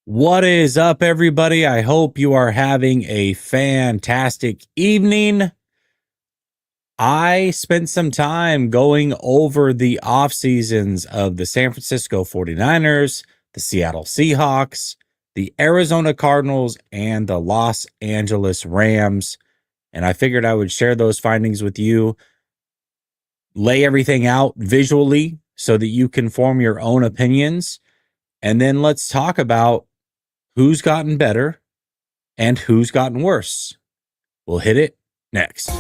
What is up, everybody? I hope you are having a fantastic evening. I spent some time going over the off seasons of the San Francisco 49ers, the Seattle Seahawks, the Arizona Cardinals, and the Los Angeles Rams. And I figured I would share those findings with you, lay everything out visually so that you can form your own opinions. And then let's talk about who's gotten better and who's gotten worse. We'll hit it next.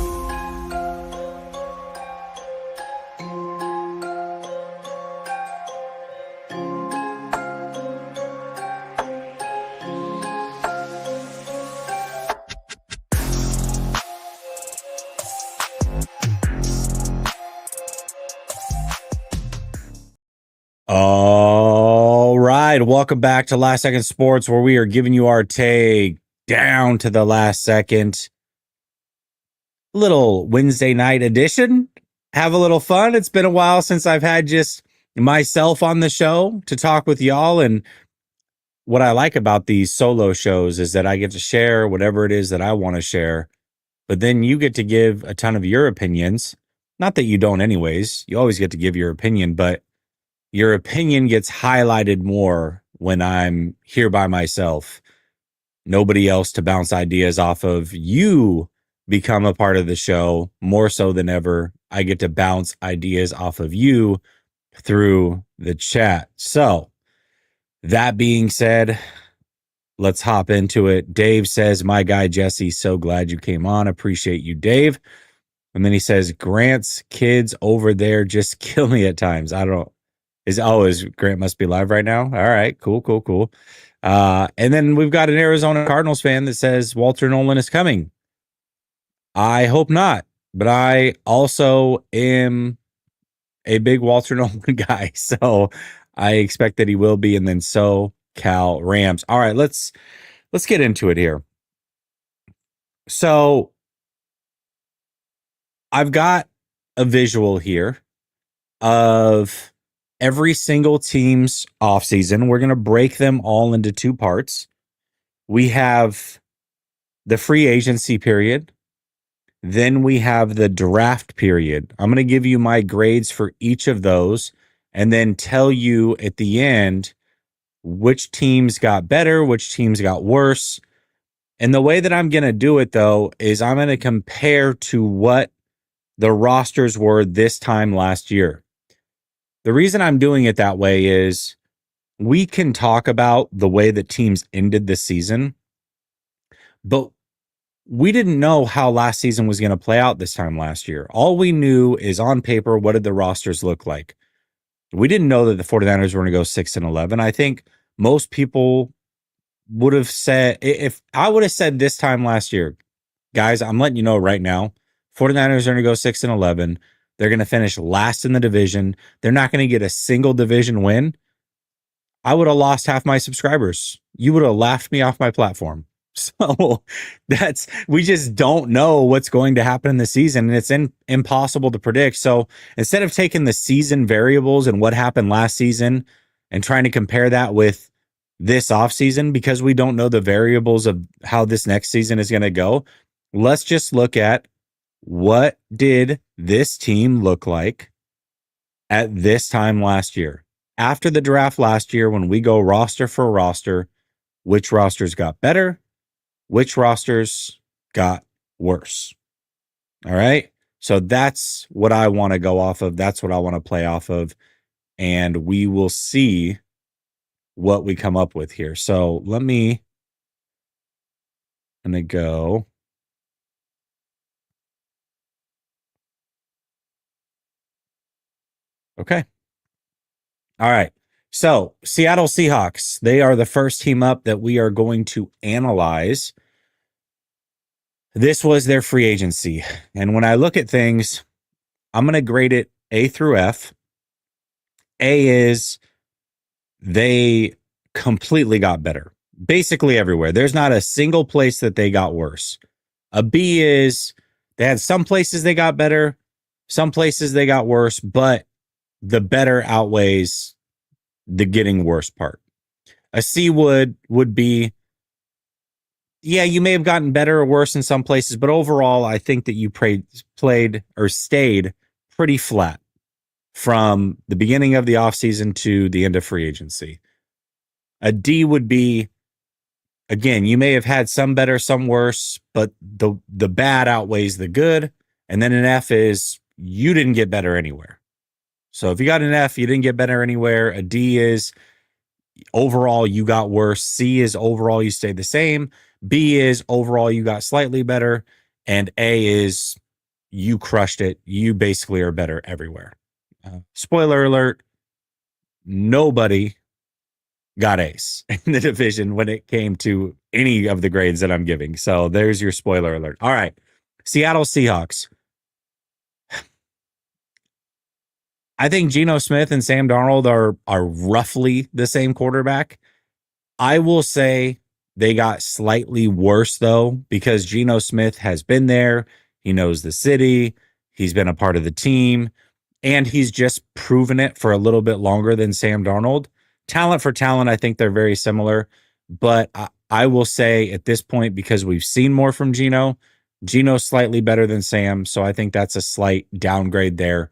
All right. Welcome back to Last Second Sports, where we are giving you our take down to the last second. Little Wednesday night edition. Have a little fun. It's been a while since I've had just myself on the show to talk with y'all. And what I like about these solo shows is that I get to share whatever it is that I want to share. But then you get to give a ton of your opinions. Not that you don't, anyways. You always get to give your opinion, but your opinion gets highlighted more when I'm here by myself. Nobody else to bounce ideas off of. You become a part of the show more so than ever. I get to bounce ideas off of you through the chat. So, that being said, let's hop into it. Dave says, my guy Jesse, so glad you came on. Appreciate you, Dave. And then he says, Grant's kids over there just kill me at times. I don't is Grant must be live right now? All right, cool. And then we've got an Arizona Cardinals fan that says Walter Nolan is coming. I hope not, but I also am a big Walter Nolan guy, so I expect that he will be. And then Cal Rams. All right, let's get into it here. So I've got a visual here of every single team's offseason. We're going to break them all into two parts. We have the free agency period. Then we have the draft period. I'm going to give you my grades for each of those and then tell you at the end which teams got better, which teams got worse. And the way that I'm going to do it, though, is I'm going to compare to what the rosters were this time last year. The reason I'm doing it that way is we can talk about the way that teams ended the season, but we didn't know how last season was going to play out this time last year. All we knew is on paper, what did the rosters look like? We didn't know that the 49ers were going to go 6-11. I think most people would have said, if I would have said this time last year, guys, I'm letting you know right now, 49ers are going to go 6-11. They're going to finish last in the division. They're not going to get a single division win. I would have lost half my subscribers. You would have laughed me off my platform. So we just don't know what's going to happen in the season, and it's impossible to predict. So instead of taking the season variables and what happened last season and trying to compare that with this offseason, because we don't know the variables of how this next season is going to go, let's just look at what did this team look like at this time last year? After the draft last year, when we go roster for roster, which rosters got better? Which rosters got worse? All right. So that's what I want to go off of. That's what I want to play off of. And we will see what we come up with here. So I'm going to go. Okay. All right. So Seattle Seahawks, they are the first team up that we are going to analyze. This was their free agency. And when I look at things, I'm going to grade it A through F. A is they completely got better. Basically everywhere. There's not a single place that they got worse. A B is they had some places they got better, some places they got worse, but the better outweighs the getting worse part. A C would be, yeah, you may have gotten better or worse in some places, but overall, I think that you played or stayed pretty flat from the beginning of the offseason to the end of free agency. A D would be, again, you may have had some better, some worse, but the bad outweighs the good. And then an F is you didn't get better anywhere. So if you got an F, you didn't get better anywhere. A D is overall you got worse. C is overall you stayed the same. B is overall you got slightly better. And A is you crushed it. You basically are better everywhere. Spoiler alert, nobody got ace in the division when it came to any of the grades that I'm giving. So there's your spoiler alert. All right. Seattle Seahawks. I think Geno Smith and Sam Darnold are roughly the same quarterback. I will say they got slightly worse though, because Geno Smith has been there. He knows the city. He's been a part of the team, and he's just proven it for a little bit longer than Sam Darnold. Talent for talent, I think they're very similar, but I will say at this point, because we've seen more from Geno's slightly better than Sam, so I think that's a slight downgrade there.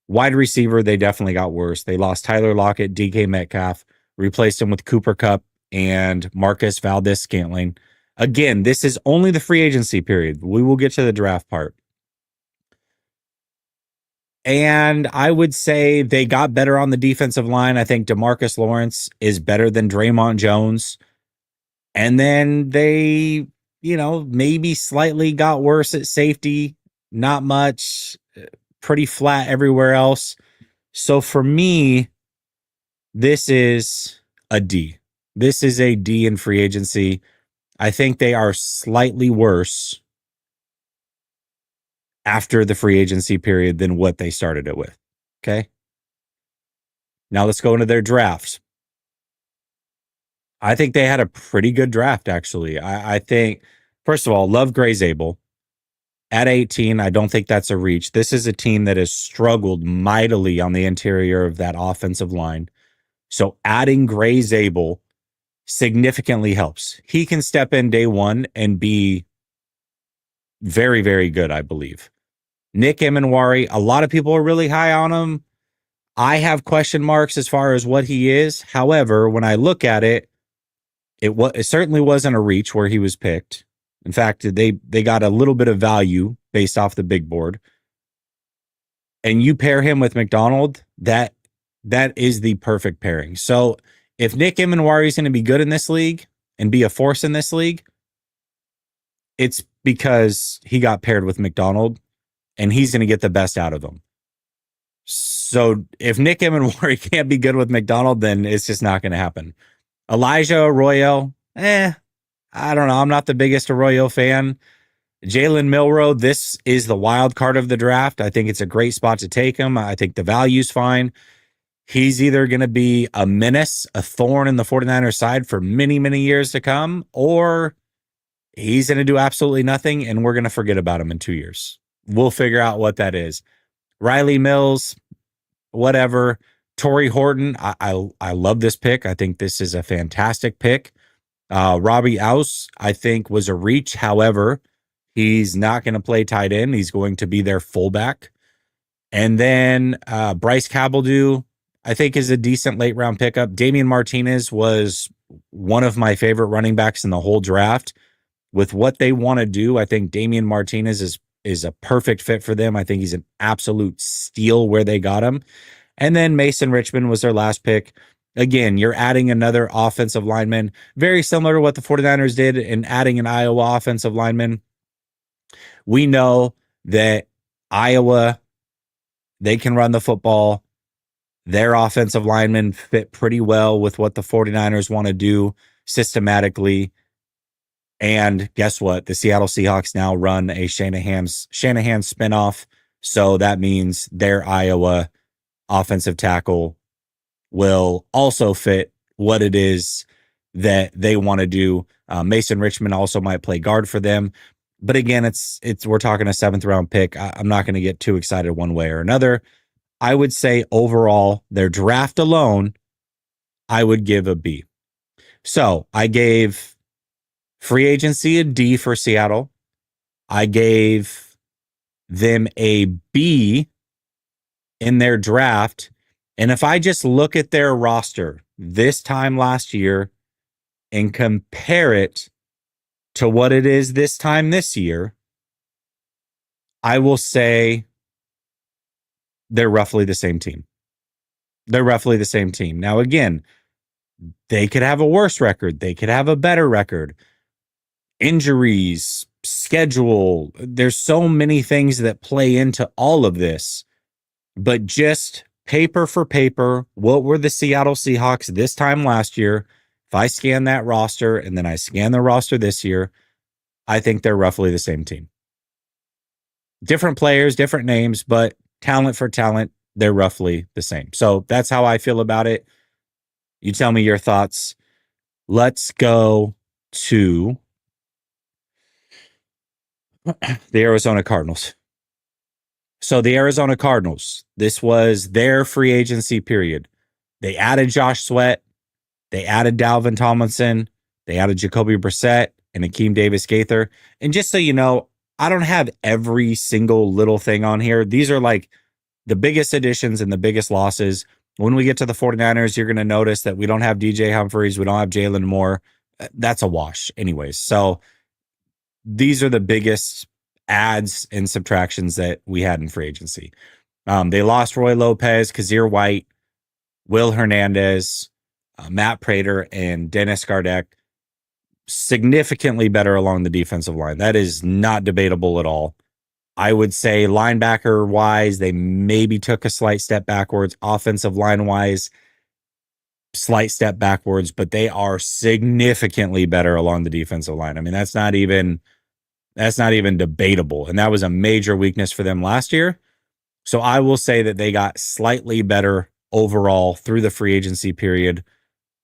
Wide receiver, they definitely got worse. They lost Tyler Lockett, DK Metcalf, replaced him with Cooper Kupp and Marcus Valdez-Scantling. Again, this is only the free agency period. We will get to the draft part. And I would say they got better on the defensive line. I think DeMarcus Lawrence is better than Draymond Jones. And then they, maybe slightly got worse at safety. Not much. Pretty flat everywhere else. So for me, this is a D. This is a D in free agency. I think they are slightly worse after the free agency period than what they started it with. Okay. Now let's go into their drafts. I think they had a pretty good draft, actually. I think, first of all, love Gray Zabel. At 18, I don't think that's a reach. This is a team that has struggled mightily on the interior of that offensive line. So adding Gray Zabel significantly helps. He can step in day one and be very, very good, I believe. Nick Emenwari, a lot of people are really high on him. I have question marks as far as what he is. However, when I look at it, it certainly wasn't a reach where he was picked. In fact, they got a little bit of value based off the big board. And you pair him with McDonald, that is the perfect pairing. So if Nick Emenwari is going to be good in this league and be a force in this league, it's because he got paired with McDonald, and he's going to get the best out of him. So if Nick Emenwari can't be good with McDonald, then it's just not going to happen. Elijah Arroyo, I don't know. I'm not the biggest Arroyo fan. Jalen Milroe, this is the wild card of the draft. I think it's a great spot to take him. I think the value's fine. He's either going to be a menace, a thorn in the 49ers side for many, many years to come, or he's going to do absolutely nothing, and we're going to forget about him in 2 years. We'll figure out what that is. Riley Mills, whatever. Torrey Horton, I love this pick. I think this is a fantastic pick. Robbie Aus, I think, was a reach. However, he's not going to play tight end. He's going to be their fullback. And then Bryce Cabeldue, I think, is a decent late round pickup. Damian Martinez was one of my favorite running backs in the whole draft. With what they want to do, I think Damian Martinez is a perfect fit for them. I think he's an absolute steal where they got him. And then Mason Richmond was their last pick. Again, you're adding another offensive lineman, very similar to what the 49ers did in adding an Iowa offensive lineman. We know that Iowa, they can run the football. Their offensive linemen fit pretty well with what the 49ers want to do systematically. And guess what? The Seattle Seahawks now run a Shanahan spinoff. So that means their Iowa offensive tackle will also fit what it is that they want to do. Mason Richmond also might play guard for them. But again, it's we're talking a 7th round pick. I'm not going to get too excited one way or another. I would say overall, their draft alone, I would give a B. So I gave free agency a D for Seattle. I gave them a B in their draft. And if I just look at their roster this time last year and compare it to what it is this time this year, I will say they're roughly the same team. They're roughly the same team. Now, again, they could have a worse record. They could have a better record. Injuries, schedule. There's so many things that play into all of this. But just paper for paper, what were the Seattle Seahawks this time last year? If I scan that roster and then I scan the roster this year, I think they're roughly the same team. Different players, different names, but talent for talent, they're roughly the same. So that's how I feel about it. You tell me your thoughts. Let's go to the Arizona Cardinals. So the Arizona Cardinals, this was their free agency period. They added Josh Sweat. They added Dalvin Tomlinson. They added Jacoby Brissett and Akeem Davis-Gaither. And just so you know, I don't have every single little thing on here. These are like the biggest additions and the biggest losses. When we get to the 49ers, you're going to notice that we don't have DJ Humphries. We don't have Jalen Moore. That's a wash anyways. So these are the biggest adds and subtractions that we had in free agency. They lost Roy Lopez, Kazir White, Will Hernandez, Matt Prater, and Dennis Gardeck. Significantly better along the defensive line. That is not debatable at all. I would say linebacker wise, they maybe took a slight step backwards. Offensive line wise, slight step backwards, but they are significantly better along the defensive line. I mean, that's not even debatable. And that was a major weakness for them last year. So I will say that they got slightly better overall through the free agency period.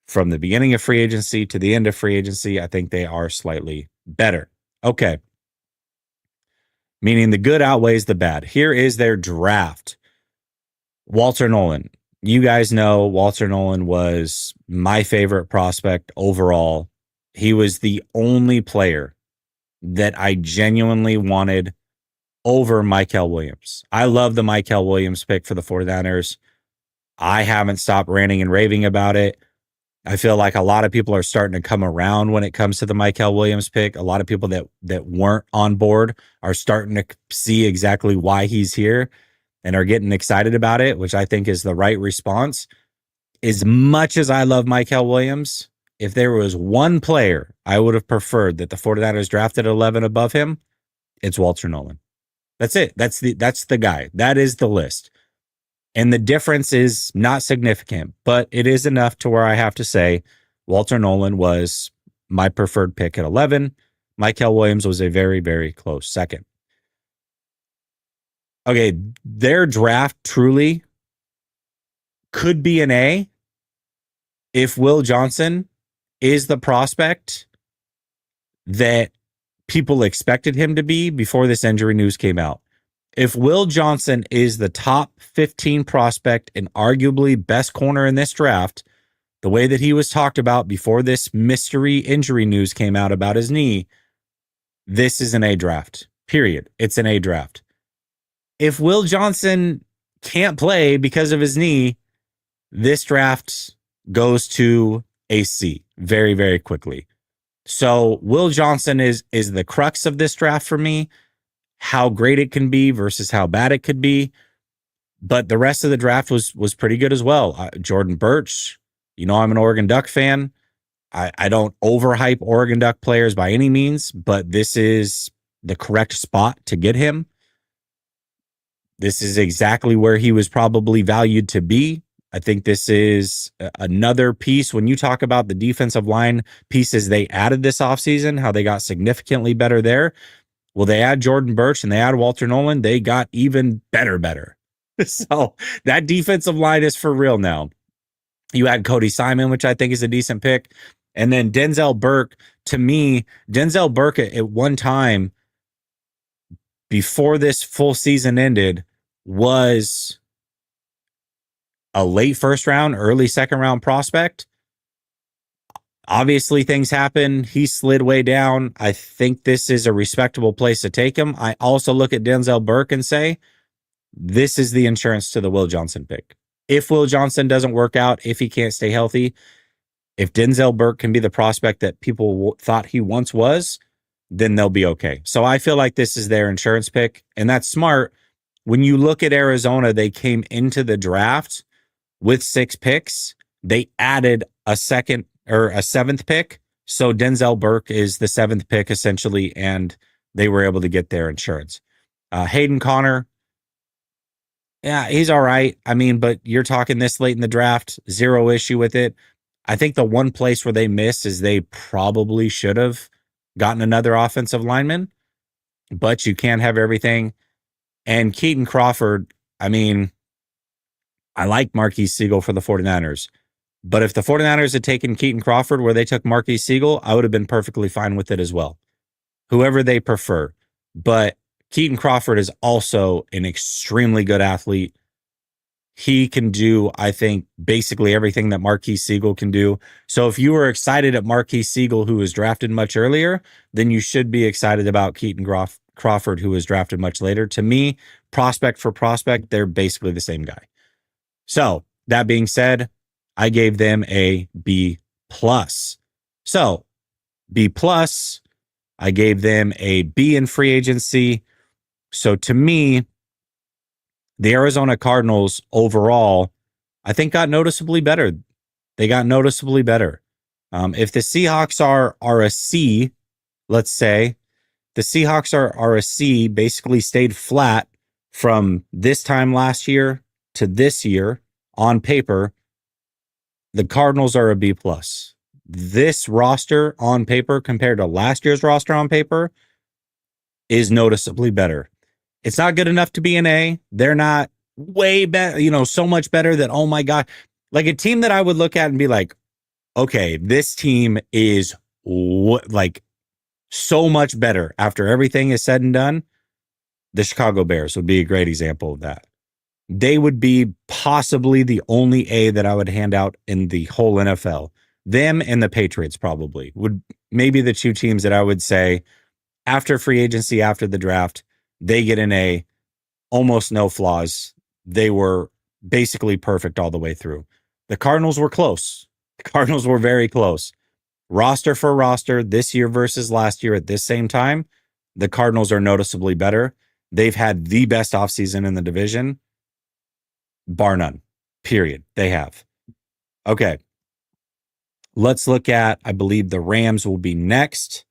From the beginning of free agency to the end of free agency, I think they are slightly better. Okay. Meaning the good outweighs the bad. Here is their draft. Walter Nolan. You guys know Walter Nolan was my favorite prospect overall. He was the only player that I genuinely wanted over Mykel Williams. I love the Mykel Williams pick for the 49ers. I haven't stopped ranting and raving about it. I feel like a lot of people are starting to come around when it comes to the Mykel Williams pick. A lot of people that weren't on board are starting to see exactly why he's here and are getting excited about it, which I think is the right response. As much as I love Mykel Williams, if there was one player I would have preferred that the 49ers drafted 11 above him, it's Walter Nolan. That's it. That's the guy. That is the list. And the difference is not significant, but it is enough to where I have to say Walter Nolan was my preferred pick at 11. Mykel Williams was a very, very close second. Okay, their draft truly could be an A if Will Johnson is the prospect that people expected him to be before this injury news came out. If Will Johnson is the top 15 prospect and arguably best corner in this draft, the way that he was talked about before this mystery injury news came out about his knee, this is an A draft, period. It's an A draft. If Will Johnson can't play because of his knee, this draft goes to a C very, very quickly. So Will Johnson is the crux of this draft for me. How great it can be versus how bad it could be. But the rest of the draft was pretty good as well. Jordan Birch, you know I'm an Oregon Duck fan. I don't overhype Oregon Duck players by any means, but this is the correct spot to get him. This is exactly where he was probably valued to be. I think this is another piece. When you talk about the defensive line pieces they added this offseason, how they got significantly better there. Well, they add Jordan Birch and they add Walter Nolan. They got even better. So that defensive line is for real now. You add Cody Simon, which I think is a decent pick. And then Denzel Burke. To me, Denzel Burke at one time before this full season ended was a late first round, early second round prospect. Obviously, things happen. He slid way down. I think this is a respectable place to take him. I also look at Denzel Burke and say, this is the insurance to the Will Johnson pick. If Will Johnson doesn't work out, if he can't stay healthy, if Denzel Burke can be the prospect that people thought he once was, then they'll be okay. So I feel like this is their insurance pick, and that's smart. When you look at Arizona, they came into the draft with 6 picks. They added a second or a 7th pick. So Denzel Burke is the 7th pick essentially, and they were able to get their insurance. Hayden Connor, yeah, he's all right. I mean, but you're talking this late in the draft, zero issue with it. I think the one place where they miss is they probably should have gotten another offensive lineman, but you can't have everything. And Keaton Crawford, I mean, I like Marquise Siegel for the 49ers, but if the 49ers had taken Keaton Crawford where they took Marquise Siegel, I would have been perfectly fine with it as well. Whoever they prefer. But Keaton Crawford is also an extremely good athlete. He can do, I think, basically everything that Marquise Siegel can do. So if you were excited at Marquise Siegel, who was drafted much earlier, then you should be excited about Keaton Crawford, who was drafted much later. To me, prospect for prospect, they're basically the same guy. So that being said, I gave them a B plus. So B plus, I gave them a B in free agency. So to me, the Arizona Cardinals overall, I think got noticeably better. They got noticeably better. If the Seahawks are a C, let's say, the Seahawks are a C, basically stayed flat from this time last year to this year on paper. The Cardinals are a B plus. This roster on paper compared to last year's roster on paper is noticeably better. It's not good enough to be an A. They're not way better, so much better that, oh my God, like a team that I would look at and be like, okay, this team is like so much better after everything is said and done. The Chicago Bears would be a great example of that. They would be possibly the only A that I would hand out in the whole NFL. Them and the Patriots probably would maybe the 2 teams that I would say after free agency, after the draft, they get an A, almost no flaws. They were basically perfect all the way through. The Cardinals were close. The Cardinals were very close. Roster for roster, this year versus last year at this same time, the Cardinals are noticeably better. They've had the best offseason in the division, bar none, period. They have. Okay. Let's look at, I believe the Rams will be next.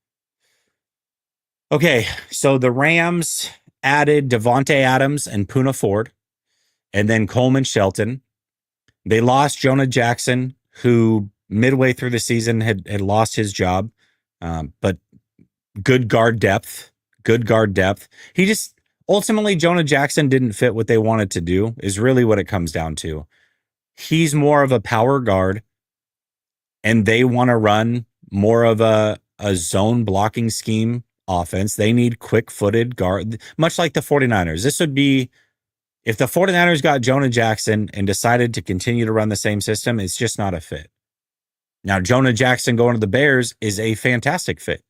Okay, so the Rams added Devontae Adams and Poona Ford, and then Coleman Shelton. They lost Jonah Jackson, who midway through the season had lost his job, but good guard depth. He just, ultimately, Jonah Jackson didn't fit what they wanted to do, is really what it comes down to. He's more of a power guard, and they want to run more of a zone blocking scheme offense. They need quick-footed guard, much like the 49ers. This would be, if the 49ers got Jonah Jackson and decided to continue to run the same system, it's just not a fit. Now, Jonah Jackson going to the Bears is a fantastic fit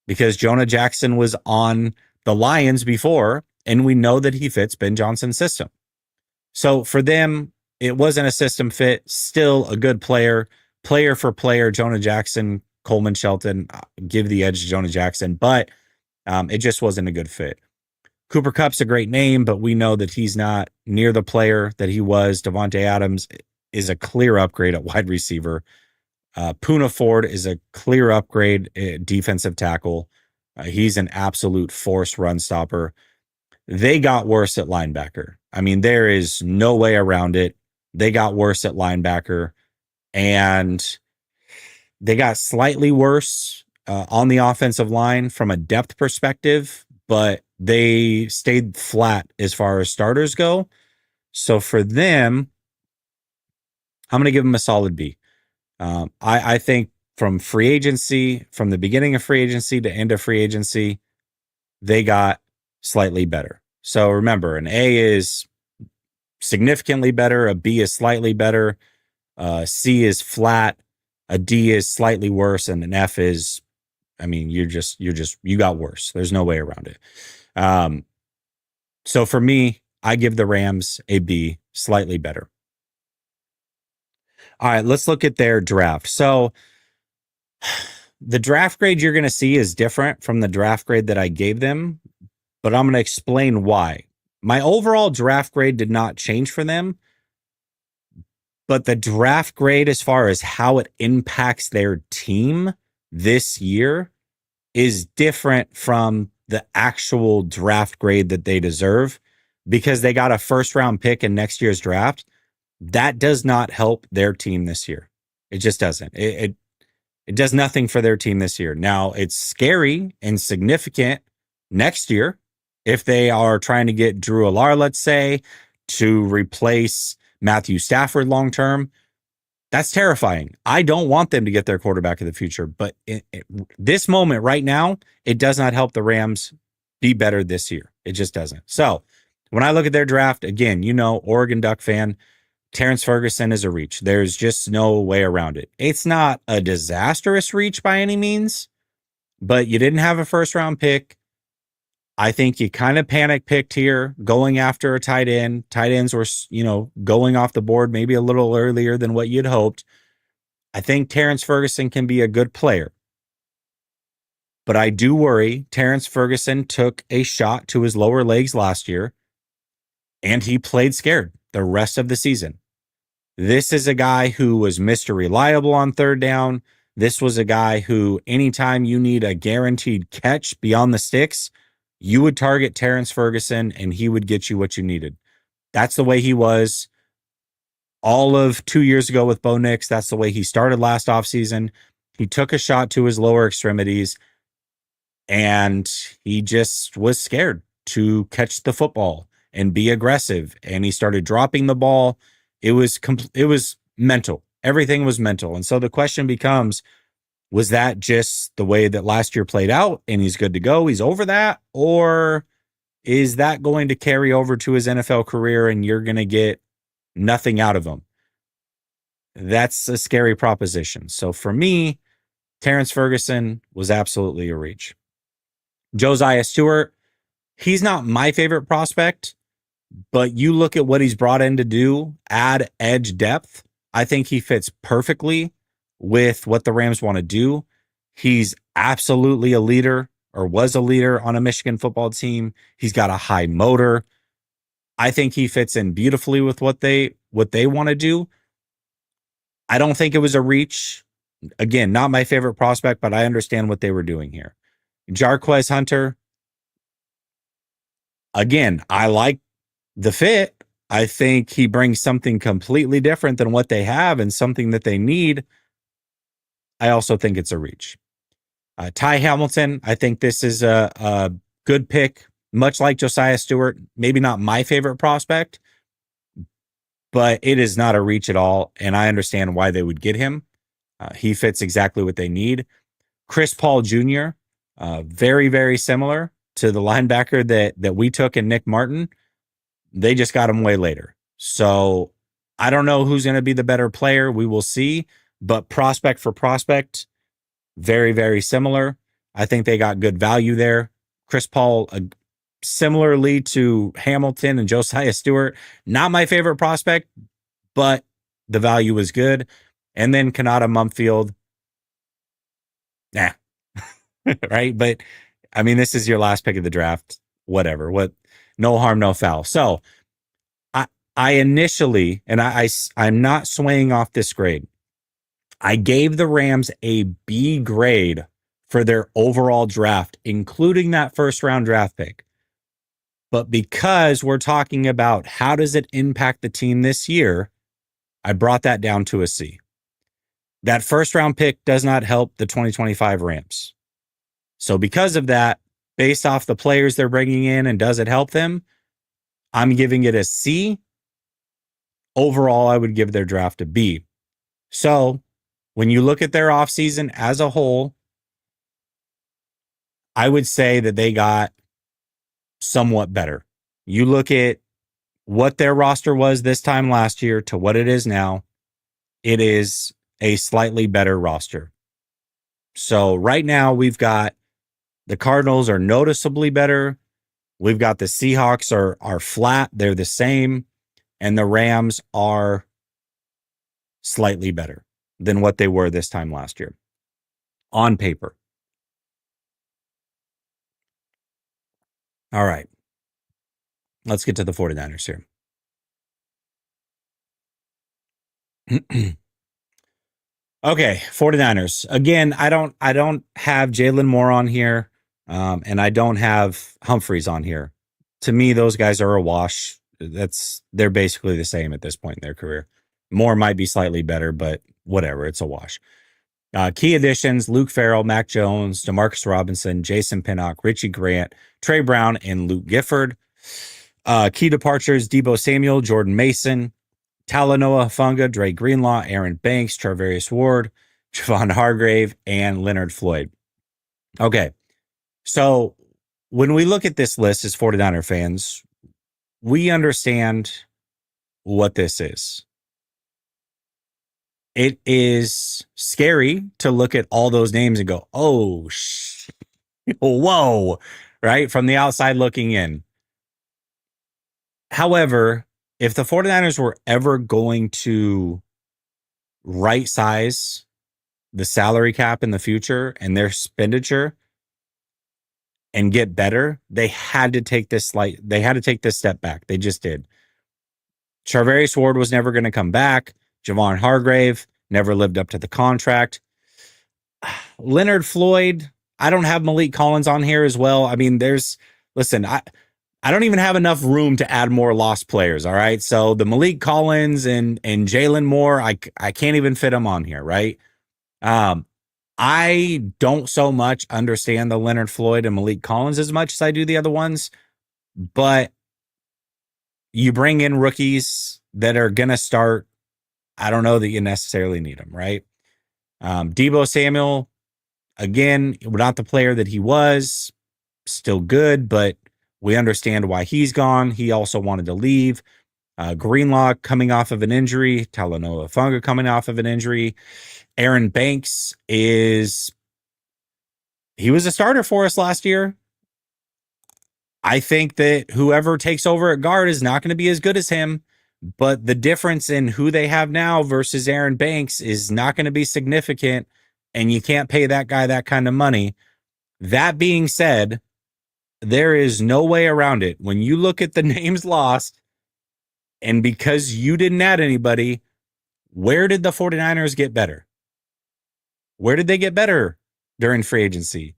because Jonah Jackson was on the Lions before, and we know that he fits Ben Johnson's system. So for them, it wasn't a system fit, still a good player for player, Jonah Jackson, Coleman Shelton, give the edge to Jonah Jackson, but it just wasn't a good fit. Cooper Kupp's a great name, but we know that he's not near the player that he was. Devontae Adams is a clear upgrade at wide receiver. Poona Ford is a clear upgrade at defensive tackle. He's an absolute force run stopper. They got worse at linebacker. I mean, there is no way around it. They got worse at linebacker, and they got slightly worse on the offensive line from a depth perspective, but they stayed flat as far as starters go. So for them, I'm going to give them a solid B. I think from free agency, from the beginning of free agency to end of free agency, they got slightly better. So remember, an A is significantly better, a B is slightly better, C is flat, A D is slightly worse, and an F is, I mean, you got worse. There's no way around it. So for me, I give the Rams a B, slightly better. All right, let's look at their draft. So the draft grade you're going to see is different from the draft grade that I gave them, but I'm going to explain why. My overall draft grade did not change for them, but the draft grade, as far as how it impacts their team this year, is different from the actual draft grade that they deserve because they got a first round pick in next year's draft. That does not help their team this year. It just doesn't. It does nothing for their team this year. Now, it's scary and significant next year if they are trying to get Drew Allar, let's say, to replace Matthew Stafford long term. That's terrifying. I don't want them to get their quarterback of the future, but this moment right now, it does not help the Rams be better this year. It just doesn't. So when I look at their draft, again, Oregon Duck fan, Terrence Ferguson is a reach. There's just no way around it. It's not a disastrous reach by any means, but you didn't have a first round pick. I think you kind of panic picked here going after a tight end. Tight ends were, going off the board maybe a little earlier than what you'd hoped. I think Terrence Ferguson can be a good player, but I do worry Terrence Ferguson took a shot to his lower legs last year and he played scared the rest of the season. This is a guy who was Mr. Reliable on third down. This was a guy who, anytime you need a guaranteed catch beyond the sticks, you would target Terrence Ferguson and he would get you what you needed. That's the way he was all of 2 years ago with Bo Nix. That's the way he started last offseason. He took a shot to his lower extremities and he just was scared to catch the football and be aggressive. And he started dropping the ball. It was mental. Everything was mental. And so the question becomes, was that just the way that last year played out and he's good to go? He's over that? Or is that going to carry over to his NFL career and you're going to get nothing out of him? That's a scary proposition. So for me, Terrence Ferguson was absolutely a reach. Josiah Stewart, he's not my favorite prospect, but you look at what he's brought in to do, add edge depth. I think he fits perfectly with what the Rams want to do. He's absolutely a leader, or was a leader on a Michigan football team. He's got a high motor. I think he fits in beautifully with what they want to do. I don't think it was a reach. Again, not my favorite prospect, but I understand what they were doing here. Jarquez Hunter, again, I like the fit. I think he brings something completely different than what they have and something that they need. I also think it's a reach. Ty Hamilton, I think this is a good pick, much like Josiah Stewart. Maybe not my favorite prospect, but it is not a reach at all, and I understand why they would get him. He fits exactly what they need. Chris Paul Jr., very, very similar to the linebacker that we took in Nick Martin. They just got him way later. So I don't know who's going to be the better player. We will see. But prospect for prospect, very, very similar. I think they got good value there. Chris Paul, similarly to Hamilton and Josiah Stewart, not my favorite prospect, but the value was good. And then Kanata Mumfield, right? But I mean, this is your last pick of the draft. Whatever. No harm, no foul. So I initially, and I'm not swaying off this grade. I gave the Rams a B grade for their overall draft, including that first round draft pick. But because we're talking about how does it impact the team this year, I brought that down to a C. That first round pick does not help the 2025 Rams. So because of that, based off the players they're bringing in and does it help them, I'm giving it a C. Overall, I would give their draft a B. So when you look at their offseason as a whole, I would say that they got somewhat better. You look at what their roster was this time last year to what it is now, it is a slightly better roster. So right now we've got the Cardinals are noticeably better. We've got the Seahawks are flat, they're the same, and the Rams are slightly better than what they were this time last year on paper. All right. Let's get to the 49ers here. Okay, 49ers. Again, I don't have Jalen Moore on here, and I don't have Humphreys on here. To me, those guys are a wash. They're basically the same at this point in their career. Moore might be slightly better, but whatever, it's a wash. Key additions: Luke Farrell, Mac Jones, Demarcus Robinson, Jason Pinnock, Richie Grant, Trey Brown, and Luke Gifford. Key departures: Deebo Samuel, Jordan Mason, Talanoa Hufanga, Dre Greenlaw, Aaron Banks, Charvarius Ward, Javon Hargrave, and Leonard Floyd. Okay, so when we look at this list as 49er fans, we understand what this is. It is scary to look at all those names and go, oh, whoa, right? From the outside looking in. However, if the 49ers were ever going to right size the salary cap in the future and their expenditure and get better, they had to take this step back. They just did. Charvarius Ward was never going to come back. Javon Hargrave never lived up to the contract. Leonard Floyd, I don't have Malik Collins on here as well. I mean, I don't even have enough room to add more lost players. All right. So the Malik Collins and Jalen Moore, I can't even fit them on here. Right. I don't so much understand the Leonard Floyd and Malik Collins as much as I do the other ones, but you bring in rookies that are going to start. I don't know that you necessarily need them. Right. Deebo Samuel, again, not the player that he was, still good, but we understand why he's gone. He also wanted to leave. Greenlaw coming off of an injury. Talanoa Hufanga coming off of an injury. Aaron Banks he was a starter for us last year. I think that whoever takes over at guard is not going to be as good as him, but the difference in who they have now versus Aaron Banks is not going to be significant, and you can't pay that guy that kind of money. That being said, there is no way around it. When you look at the names lost, and because you didn't add anybody, where did the 49ers get better? Where did they get better during free agency?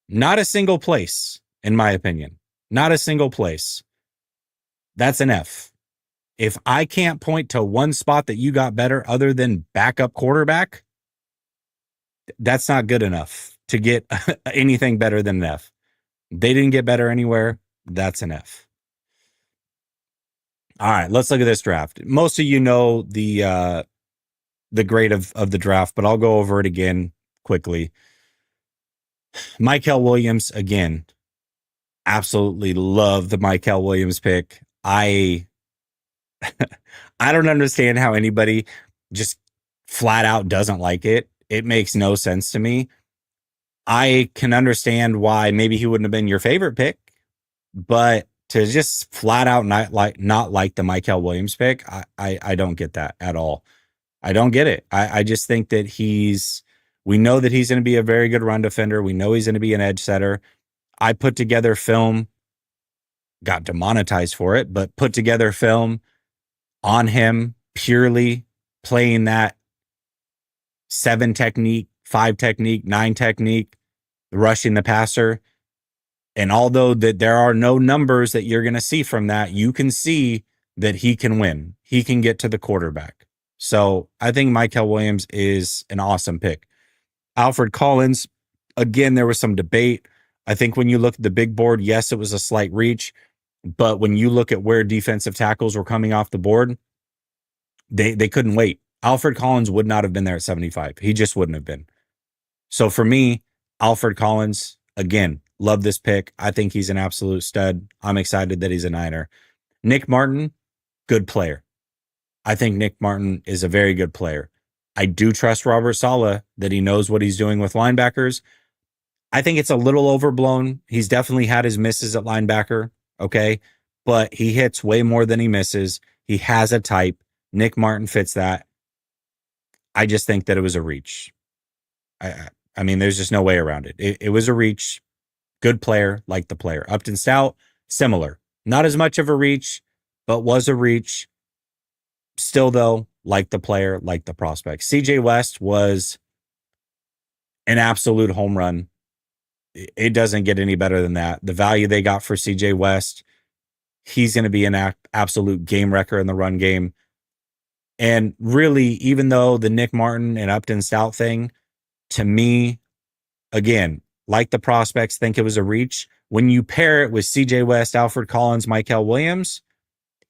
Not a single place, in my opinion. Not a single place. That's an F. If I can't point to one spot that you got better other than backup quarterback, that's not good enough to get anything better than an F. They didn't get better anywhere. That's an F. All right, let's look at this draft. Most of you know the grade of the draft, but I'll go over it again quickly. Mykel Williams, again, absolutely love the Mykel Williams pick. I don't understand how anybody just flat out doesn't like it. It makes no sense to me. I can understand why maybe he wouldn't have been your favorite pick, but to just flat out not like the Mykel Williams pick, I don't get that at all. I don't get it. I just think that we know that he's going to be a very good run defender. We know he's going to be an edge setter. I put together film, got demonetized for it, but put together film on him purely playing that 7 technique, 5 technique, 9 technique, rushing the passer. And although that there are no numbers that you're going to see from that, you can see that he can win. He can get to the quarterback. So I think Mykel Williams is an awesome pick. Alfred Collins, again, there was some debate. I think when you look at the big board, yes, it was a slight reach. But when you look at where defensive tackles were coming off the board, they couldn't wait. Alfred Collins would not have been there at 75. He just wouldn't have been. So for me, Alfred Collins, again, love this pick. I think he's an absolute stud. I'm excited that he's a Niner. Nick Martin, good player. I think Nick Martin is a very good player. I do trust Robert Saleh that he knows what he's doing with linebackers. I think it's a little overblown. He's definitely had his misses at linebacker, okay? But he hits way more than he misses. He has a type. Nick Martin fits that. I just think that it was a reach. I mean, there's just no way around it. It was a reach. Good player, like the player. Upton Stout, similar. Not as much of a reach, but was a reach. Still, though, like the player, like the prospect. CJ West was an absolute home run. It doesn't get any better than that. The value they got for CJ West, he's going to be an absolute game wrecker in the run game. And really, even though the Nick Martin and Upton Stout thing, to me, again, like the prospects, think it was a reach. When you pair it with CJ West, Alfred Collins, Michael Williams,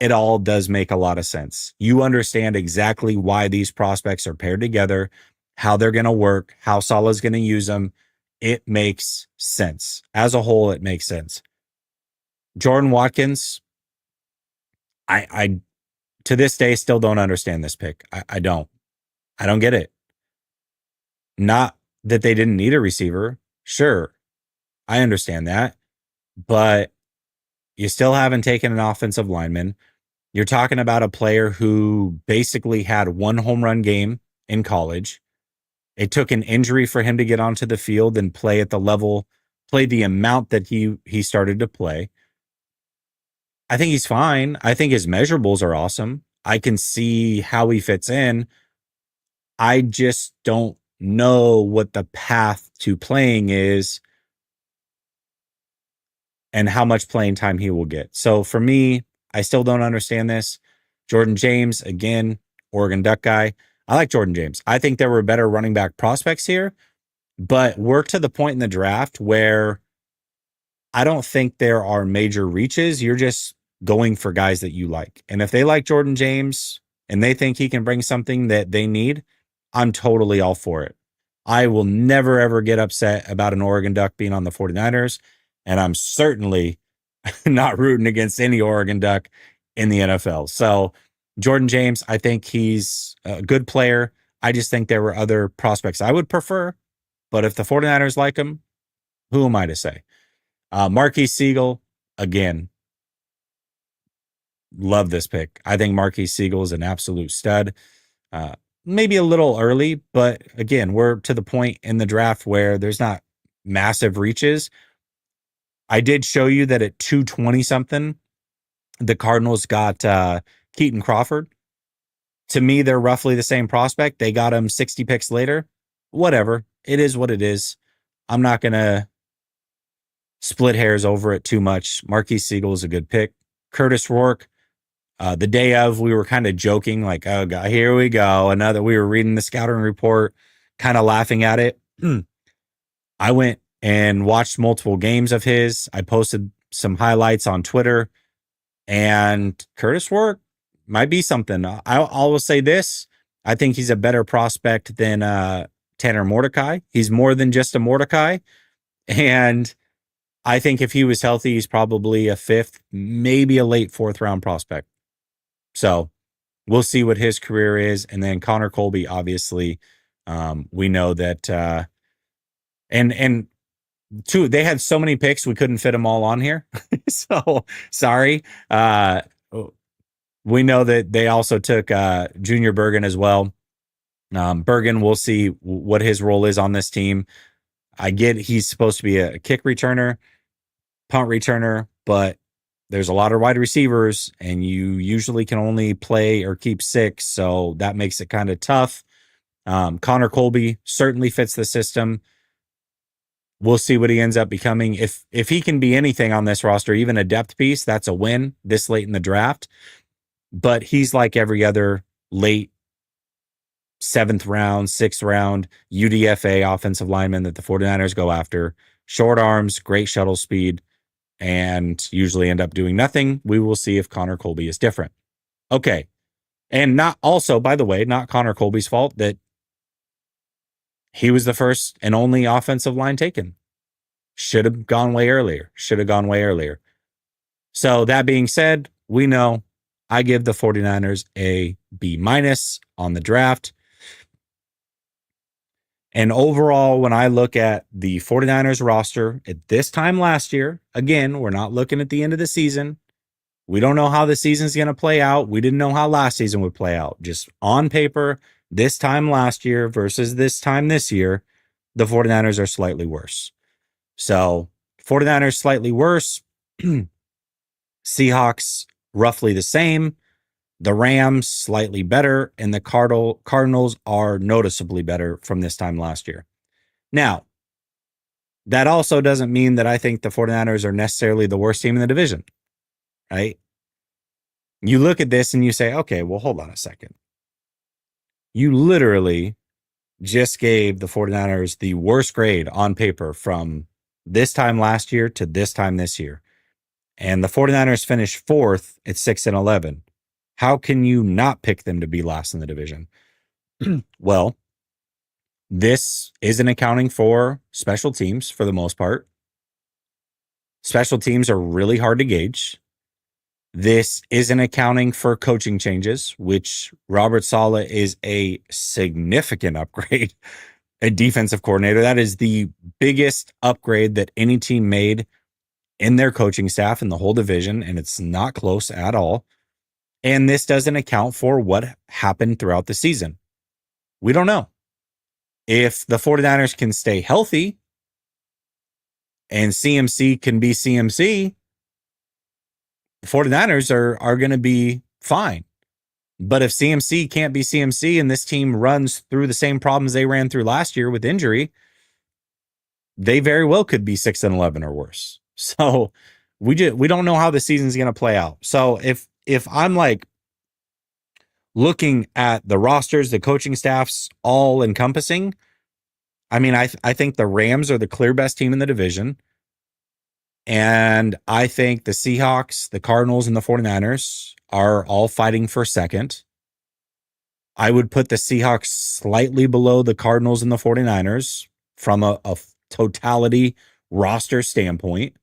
it all does make a lot of sense. You understand exactly why these prospects are paired together, how they're going to work, how Saleh's going to use them. It makes sense. As a whole, it makes sense. Jordan Watkins, I to this day still don't understand this pick. I don't. I don't get it. Not that they didn't need a receiver. Sure, I understand that. But you still haven't taken an offensive lineman. You're talking about a player who basically had one home run game in college. It took an injury for him to get onto the field and play at the level, play the amount that he started to play. I think he's fine. I think his measurables are awesome. I can see how he fits in. I just don't know what the path to playing is and how much playing time he will get. So for me, I still don't understand this. Jordan James, again, Oregon Duck guy. I like Jordan James. I think there were better running back prospects here, but we're to the point in the draft where I don't think there are major reaches. You're just going for guys that you like. And if they like Jordan James and they think he can bring something that they need, I'm totally all for it. I will never, ever get upset about an Oregon Duck being on the 49ers. And I'm certainly not rooting against any Oregon Duck in the NFL. So Jordan James, I think he's a good player. I just think there were other prospects I would prefer. But if the 49ers like him, who am I to say? Marquise Siegel, again, love this pick. I think Marquise Siegel is an absolute stud. Maybe a little early, but again, we're to the point in the draft where there's not massive reaches. I did show you that at 220 something, the Cardinals got Keaton Crawford. To me, they're roughly the same prospect. They got him 60 picks later. Whatever. It is what it is. I'm not going to split hairs over it too much. Marquise Siegel is a good pick. Curtis Rourke, the day of, we were kind of joking, like, oh, God, here we go. We were reading the scouting report, kind of laughing at it. I went and watched multiple games of his. I posted some highlights on Twitter, and Curtis Rourke might be something. I will say this. I think he's a better prospect than Tanner Mordecai. He's more than just a Mordecai. And I think if he was healthy, he's probably a fifth, maybe a late fourth round prospect. So we'll see what his career is. And then Connor Colby, obviously, we know that, and two, they had so many picks, we couldn't fit them all on here. So sorry. We know that they also took Junior Bergen as well. Bergen, we'll see what his role is on this team. I get he's supposed to be a kick returner, punt returner, but there's a lot of wide receivers, and you usually can only play or keep six, so that makes it kind of tough. Connor Colby certainly fits the system. We'll see what he ends up becoming. If he can be anything on this roster, even a depth piece, that's a win this late in the draft. But he's like every other late 7th round, 6th round UDFA offensive lineman that the 49ers go after. Short arms, great shuttle speed, and usually end up doing nothing. We will see if Connor Colby is different. Okay. And not also, by the way, not Connor Colby's fault that he was the first and only offensive line taken. Should have gone way earlier. So that being said, we know I give the 49ers a B- on the draft. And overall, when I look at the 49ers roster at this time last year, again, we're not looking at the end of the season. We don't know how the season's going to play out. We didn't know how last season would play out. Just on paper, this time last year versus this time this year, the 49ers are slightly worse. So 49ers slightly worse. Seahawks roughly the same. The Rams slightly better. And the Cardinals are noticeably better from this time last year. Now, that also doesn't mean that I think the 49ers are necessarily the worst team in the division, right? You look at this and you say, okay, well, hold on a second. You literally just gave the 49ers the worst grade on paper from this time last year to this time this year. And the 49ers finished fourth at 6-11. How can you not pick them to be last in the division? Well, this isn't accounting for special teams for the most part. Special teams are really hard to gauge. This isn't accounting for coaching changes, which Robert Saleh is a significant upgrade. A defensive coordinator. That is the biggest upgrade that any team made in their coaching staff in the whole division, and it's not close at all. And this doesn't account for what happened throughout the season. We don't know. If the 49ers can stay healthy and CMC can be CMC, the 49ers are going to be fine. But if CMC can't be CMC and this team runs through the same problems they ran through last year with injury, they very well could be 6-11 or worse. So we don't know how the season's going to play out. So if I'm like looking at the rosters, the coaching staffs, all encompassing, I mean, I think the Rams are the clear best team in the division. And I think the Seahawks, the Cardinals, and the 49ers are all fighting for second. I would put the Seahawks slightly below the Cardinals and the 49ers from a totality roster standpoint.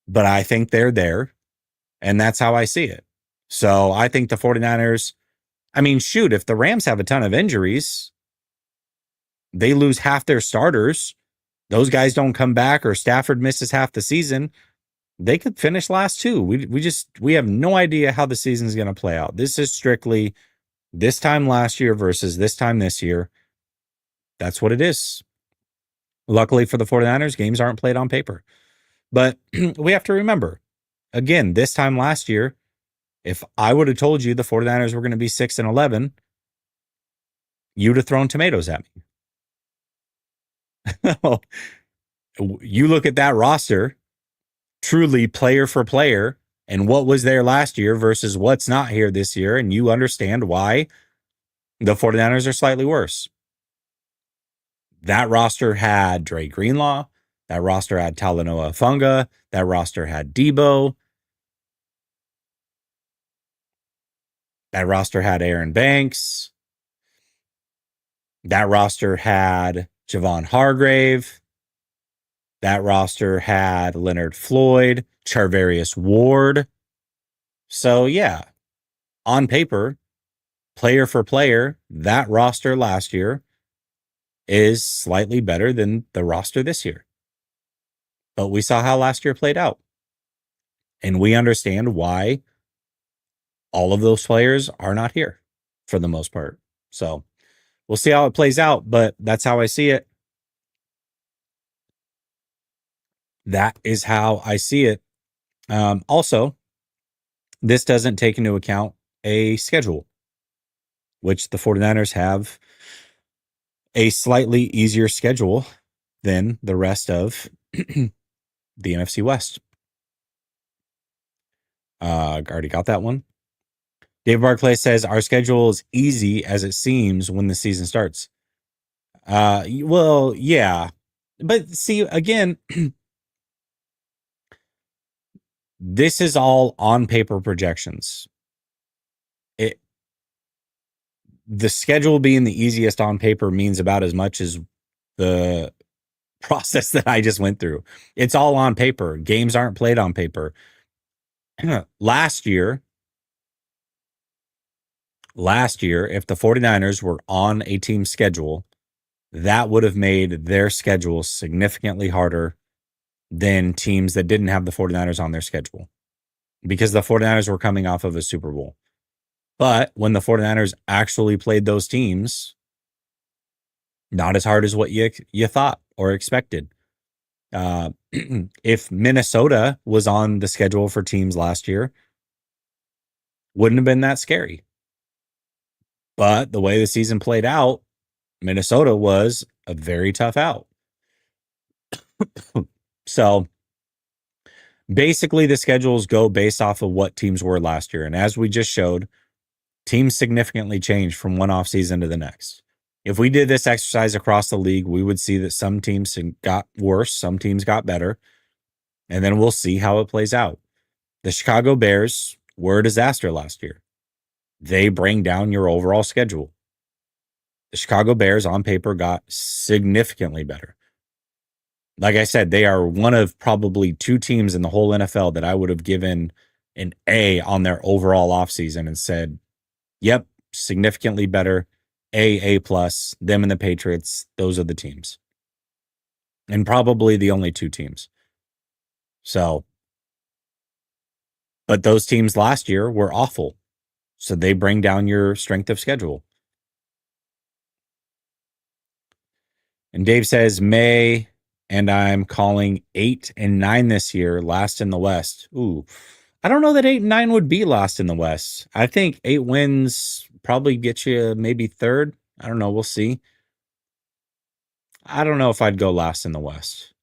But I think they're there. And that's how I see it. So I think the 49ers, I mean, shoot, if the Rams have a ton of injuries, they lose half their starters, those guys don't come back, or Stafford misses half the season, they could finish last too. We have no idea how the season is going to play out. This is strictly this time last year versus this time this year. That's what it is. Luckily for the 49ers, games aren't played on paper. But we have to remember, again, this time last year, if I would have told you the 49ers were going to be 6-11, you'd have thrown tomatoes at me. You look at that roster, truly player for player, and what was there last year versus what's not here this year, and you understand why the 49ers are slightly worse. That roster had Dre Greenlaw. That roster had Talanoa Funga. That roster had Debo. That roster had Aaron Banks. That roster had Javon Hargrave. That roster had Leonard Floyd, Charvarius Ward. So, yeah, on paper, player for player, that roster last year is slightly better than the roster this year. But we saw how last year played out. And we understand why all of those players are not here for the most part. So we'll see how it plays out, but that's how I see it. That is how I see it. Also, this doesn't take into account a schedule, which the 49ers have a slightly easier schedule than the rest of the NFC West. Already got that one. Dave Barclay says, our schedule is easy as it seems when the season starts. Well, yeah. But see, again, this is all on paper projections. The schedule being the easiest on paper means about as much as the process that I just went through. It's all on paper. Games aren't played on paper. Last year, if the 49ers were on a team schedule that would have made their schedule significantly harder than teams that didn't have the 49ers on their schedule because the 49ers were coming off of a Super Bowl. But when the 49ers actually played those teams, not as hard as what you thought or expected. If Minnesota was on the schedule for teams last year, wouldn't have been that scary. But the way the season played out, Minnesota was a very tough out. So basically, the schedules go based off of what teams were last year. And as we just showed, teams significantly changed from one offseason to the next. If we did this exercise across the league, we would see that some teams got worse, some teams got better, and then we'll see how it plays out. The Chicago Bears were a disaster last year. They bring down your overall schedule. The Chicago Bears on paper got significantly better. Like I said, they are one of probably two teams in the whole NFL that I would have given an A on their overall offseason and said, yep, significantly better. A plus, them and the Patriots, those are the teams. And probably the only two teams. So, but those teams last year were awful. So they bring down your strength of schedule. And Dave says, May, and I'm calling 8 and 9 this year, last in the West. Ooh, I don't know that 8 and 9 would be last in the West. I think 8 wins probably get you maybe third. I don't know. We'll see. I don't know if I'd go last in the West.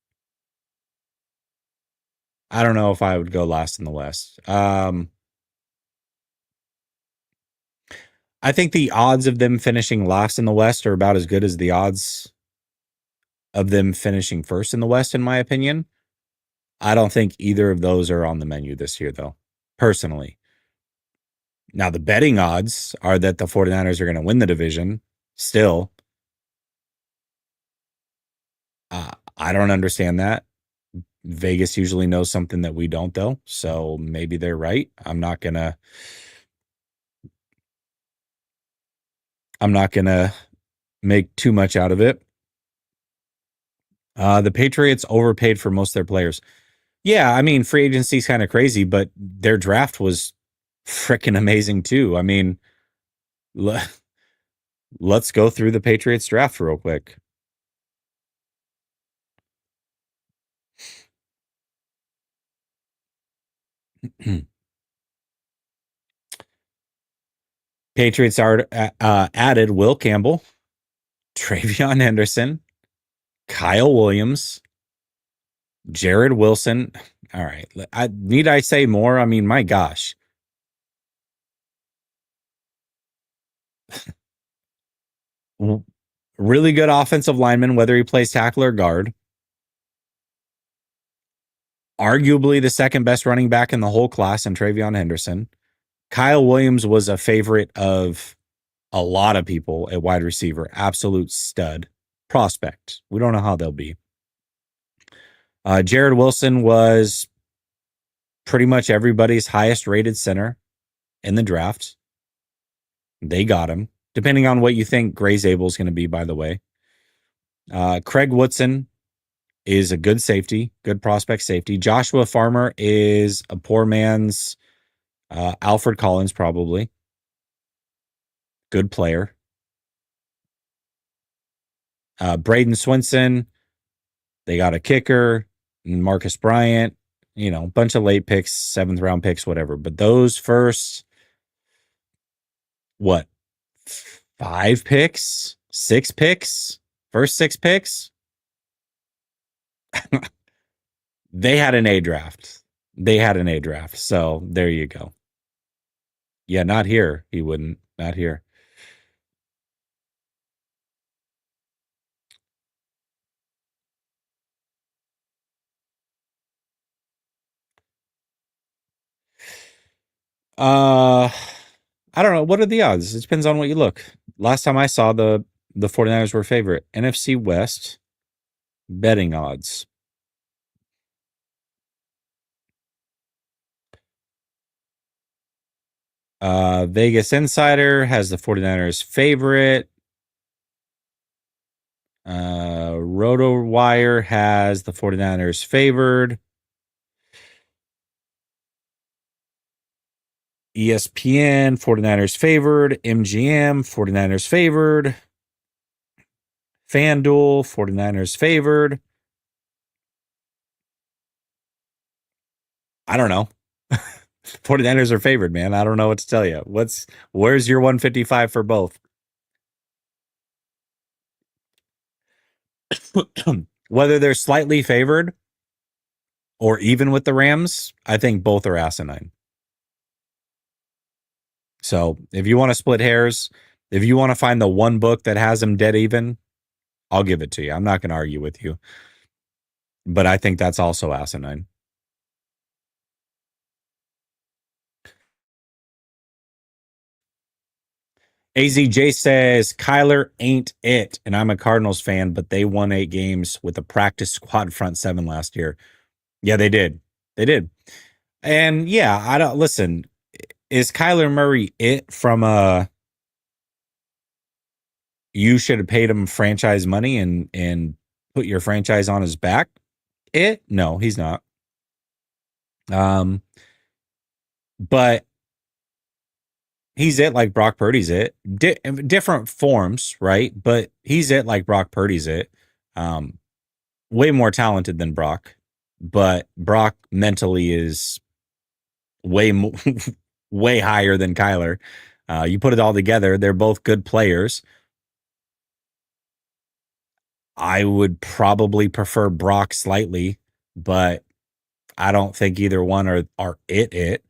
I don't know if I would go last in the West. I think the odds of them finishing last in the West are about as good as the odds of them finishing first in the West, in my opinion. I don't think either of those are on the menu this year, though, personally. Now, the betting odds are that the 49ers are going to win the division still. I don't understand that. Vegas usually knows something that we don't, though. So maybe they're right. I'm not gonna make too much out of it. The Patriots overpaid for most of their players. Yeah, I mean, free agency is kind of crazy, but their draft was freaking amazing too. I mean, let's go through the Patriots draft real quick. Patriots added Will Campbell, Travion Henderson, Kyle Williams, Jared Wilson. All right. Need I say more? I mean, my gosh. Really good offensive lineman, whether he plays tackle or guard. Arguably the second best running back in the whole class in Travion Henderson. Kyle Williams was a favorite of a lot of people at wide receiver. Absolute stud. Prospect. We don't know how they'll be. Jared Wilson was pretty much everybody's highest rated center in the draft. They got him. Depending on what you think Gray's able is going to be, by the way. Craig Woodson is a good safety, good prospect safety. Joshua Farmer is a poor man's Alfred Collins, probably. Good player. Braden Swinson, they got a kicker, Marcus Bryant, a bunch of late picks, 7th round picks, whatever. But those first, 5 picks, 6 picks, first 6 picks, they had an A draft. So there you go. Yeah, not here. He wouldn't. Not here. I don't know. What are the odds? It depends on what you look. Last time I saw the 49ers were favorite. NFC West betting odds. Vegas Insider has the 49ers favorite. RotoWire has the 49ers favored. ESPN, 49ers favored. MGM, 49ers favored. FanDuel, 49ers favored. I don't know. 49ers are favored, man. I don't know what to tell you. Where's your 155 for both? Whether they're slightly favored or even with the Rams, I think both are asinine. So if you want to split hairs, if you want to find the one book that has them dead even, I'll give it to you. I'm not going to argue with you. But I think that's also asinine. AZJ says Kyler ain't it. And I'm a Cardinals fan, but they won 8 games with a practice squad front 7 last year. Yeah, they did. They did. And yeah, I don't listen. Is Kyler Murray it from you should have paid him franchise money and put your franchise on his back? It? No, he's not. But he's it like Brock Purdy's it. Different forms, right? But he's it like Brock Purdy's it. Way more talented than Brock, but Brock mentally is way way higher than Kyler. You put it all together, they're both good players. I would probably prefer Brock slightly, but I don't think either one are it.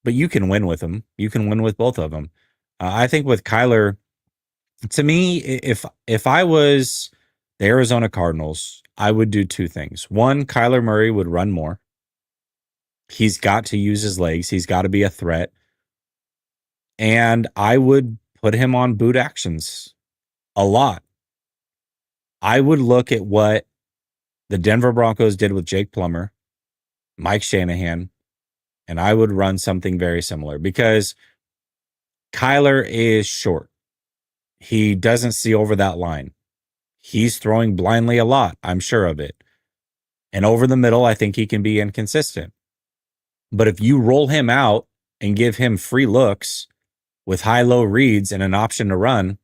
But you can win with them. You can win with both of them. I think with Kyler, to me, if I was the Arizona Cardinals, I would do 2 things. One, Kyler Murray would run more. He's got to use his legs. He's got to be a threat. And I would put him on boot actions a lot. I would look at what the Denver Broncos did with Jake Plummer, Mike Shanahan, and I would run something very similar because Kyler is short. He doesn't see over that line. He's throwing blindly a lot. I'm sure of it. And over the middle, I think he can be inconsistent. But if you roll him out and give him free looks with high-low reads and an option to run,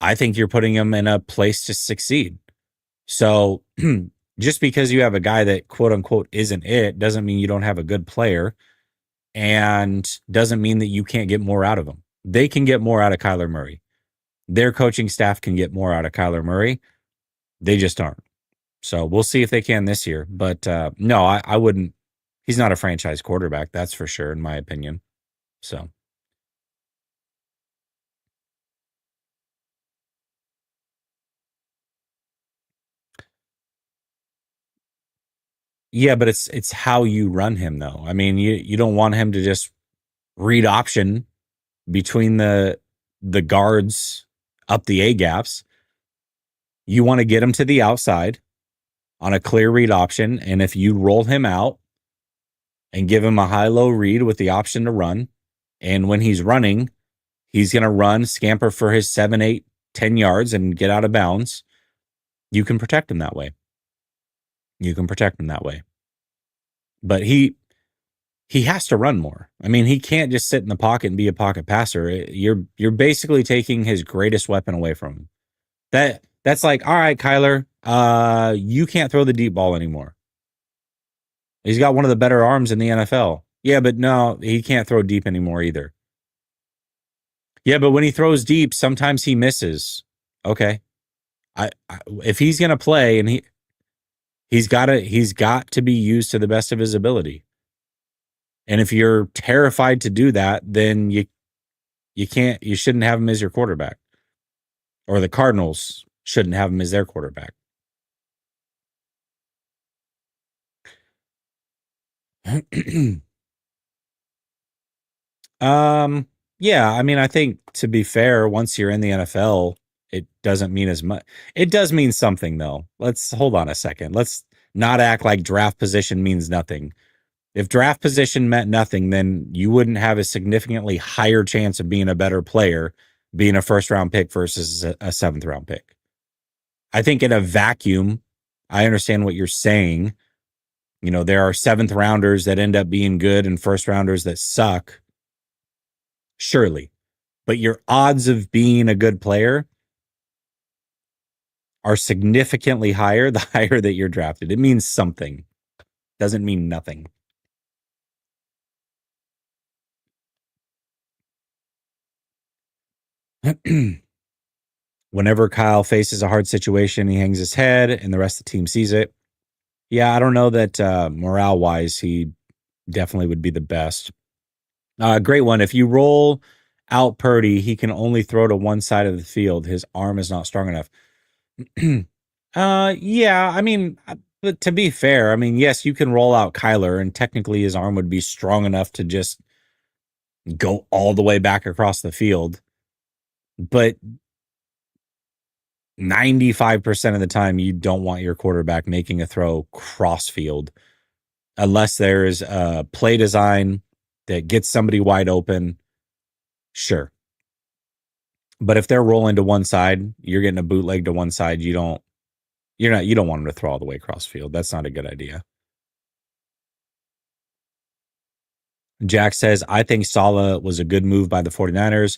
I think you're putting him in a place to succeed. So just because you have a guy that quote unquote isn't it doesn't mean you don't have a good player and doesn't mean that you can't get more out of him. They can get more out of Kyler Murray. Their coaching staff can get more out of Kyler Murray. They just aren't. So we'll see if they can this year. But no, I wouldn't. He's not a franchise quarterback. That's for sure, in my opinion. So. Yeah, but it's how you run him though. I mean, you don't want him to just read option between the guards up the A gaps. You want to get him to the outside on a clear read option, and if you roll him out and give him a high-low read with the option to run, and when he's running, he's going to run, scamper for his 7, 8, 10 yards and get out of bounds. You can protect him that way. You can protect him that way. But he has to run more. I mean, he can't just sit in the pocket and be a pocket passer. You're basically taking his greatest weapon away from him. That's like, all right, Kyler, you can't throw the deep ball anymore. He's got one of the better arms in the NFL. Yeah, but no, he can't throw deep anymore either. Yeah, but when he throws deep, sometimes he misses. Okay. If he's going to play and he's got to be used to the best of his ability. And if you're terrified to do that, then you shouldn't have him as your quarterback. Or the Cardinals shouldn't have him as their quarterback. Yeah, I mean, I think to be fair, once you're in the NFL, it doesn't mean as much. It does mean something though. Let's hold on a second. Let's not act like draft position means nothing. If draft position meant nothing, then you wouldn't have a significantly higher chance of being a better player being a first round pick versus a seventh round pick. I think in a vacuum, I understand what you're saying. You know, there are seventh rounders that end up being good and first rounders that suck. Surely. But your odds of being a good player are significantly higher the higher that you're drafted. It means something. Doesn't mean nothing. Whenever Kyle faces a hard situation, he hangs his head and the rest of the team sees it. Yeah, I don't know that morale wise, he definitely would be the best. Great one. If you roll out Purdy, he can only throw to one side of the field. His arm is not strong enough. Yeah, I mean, but to be fair, I mean, yes, you can roll out Kyler, and technically his arm would be strong enough to just go all the way back across the field. But 95% of the time, you don't want your quarterback making a throw cross field unless there's a play design that gets somebody wide open. Sure. But if they're rolling to one side, you're getting a bootleg to one side. You don't want them to throw all the way across field. That's not a good idea. Jack says, I think Saleh was a good move by the 49ers.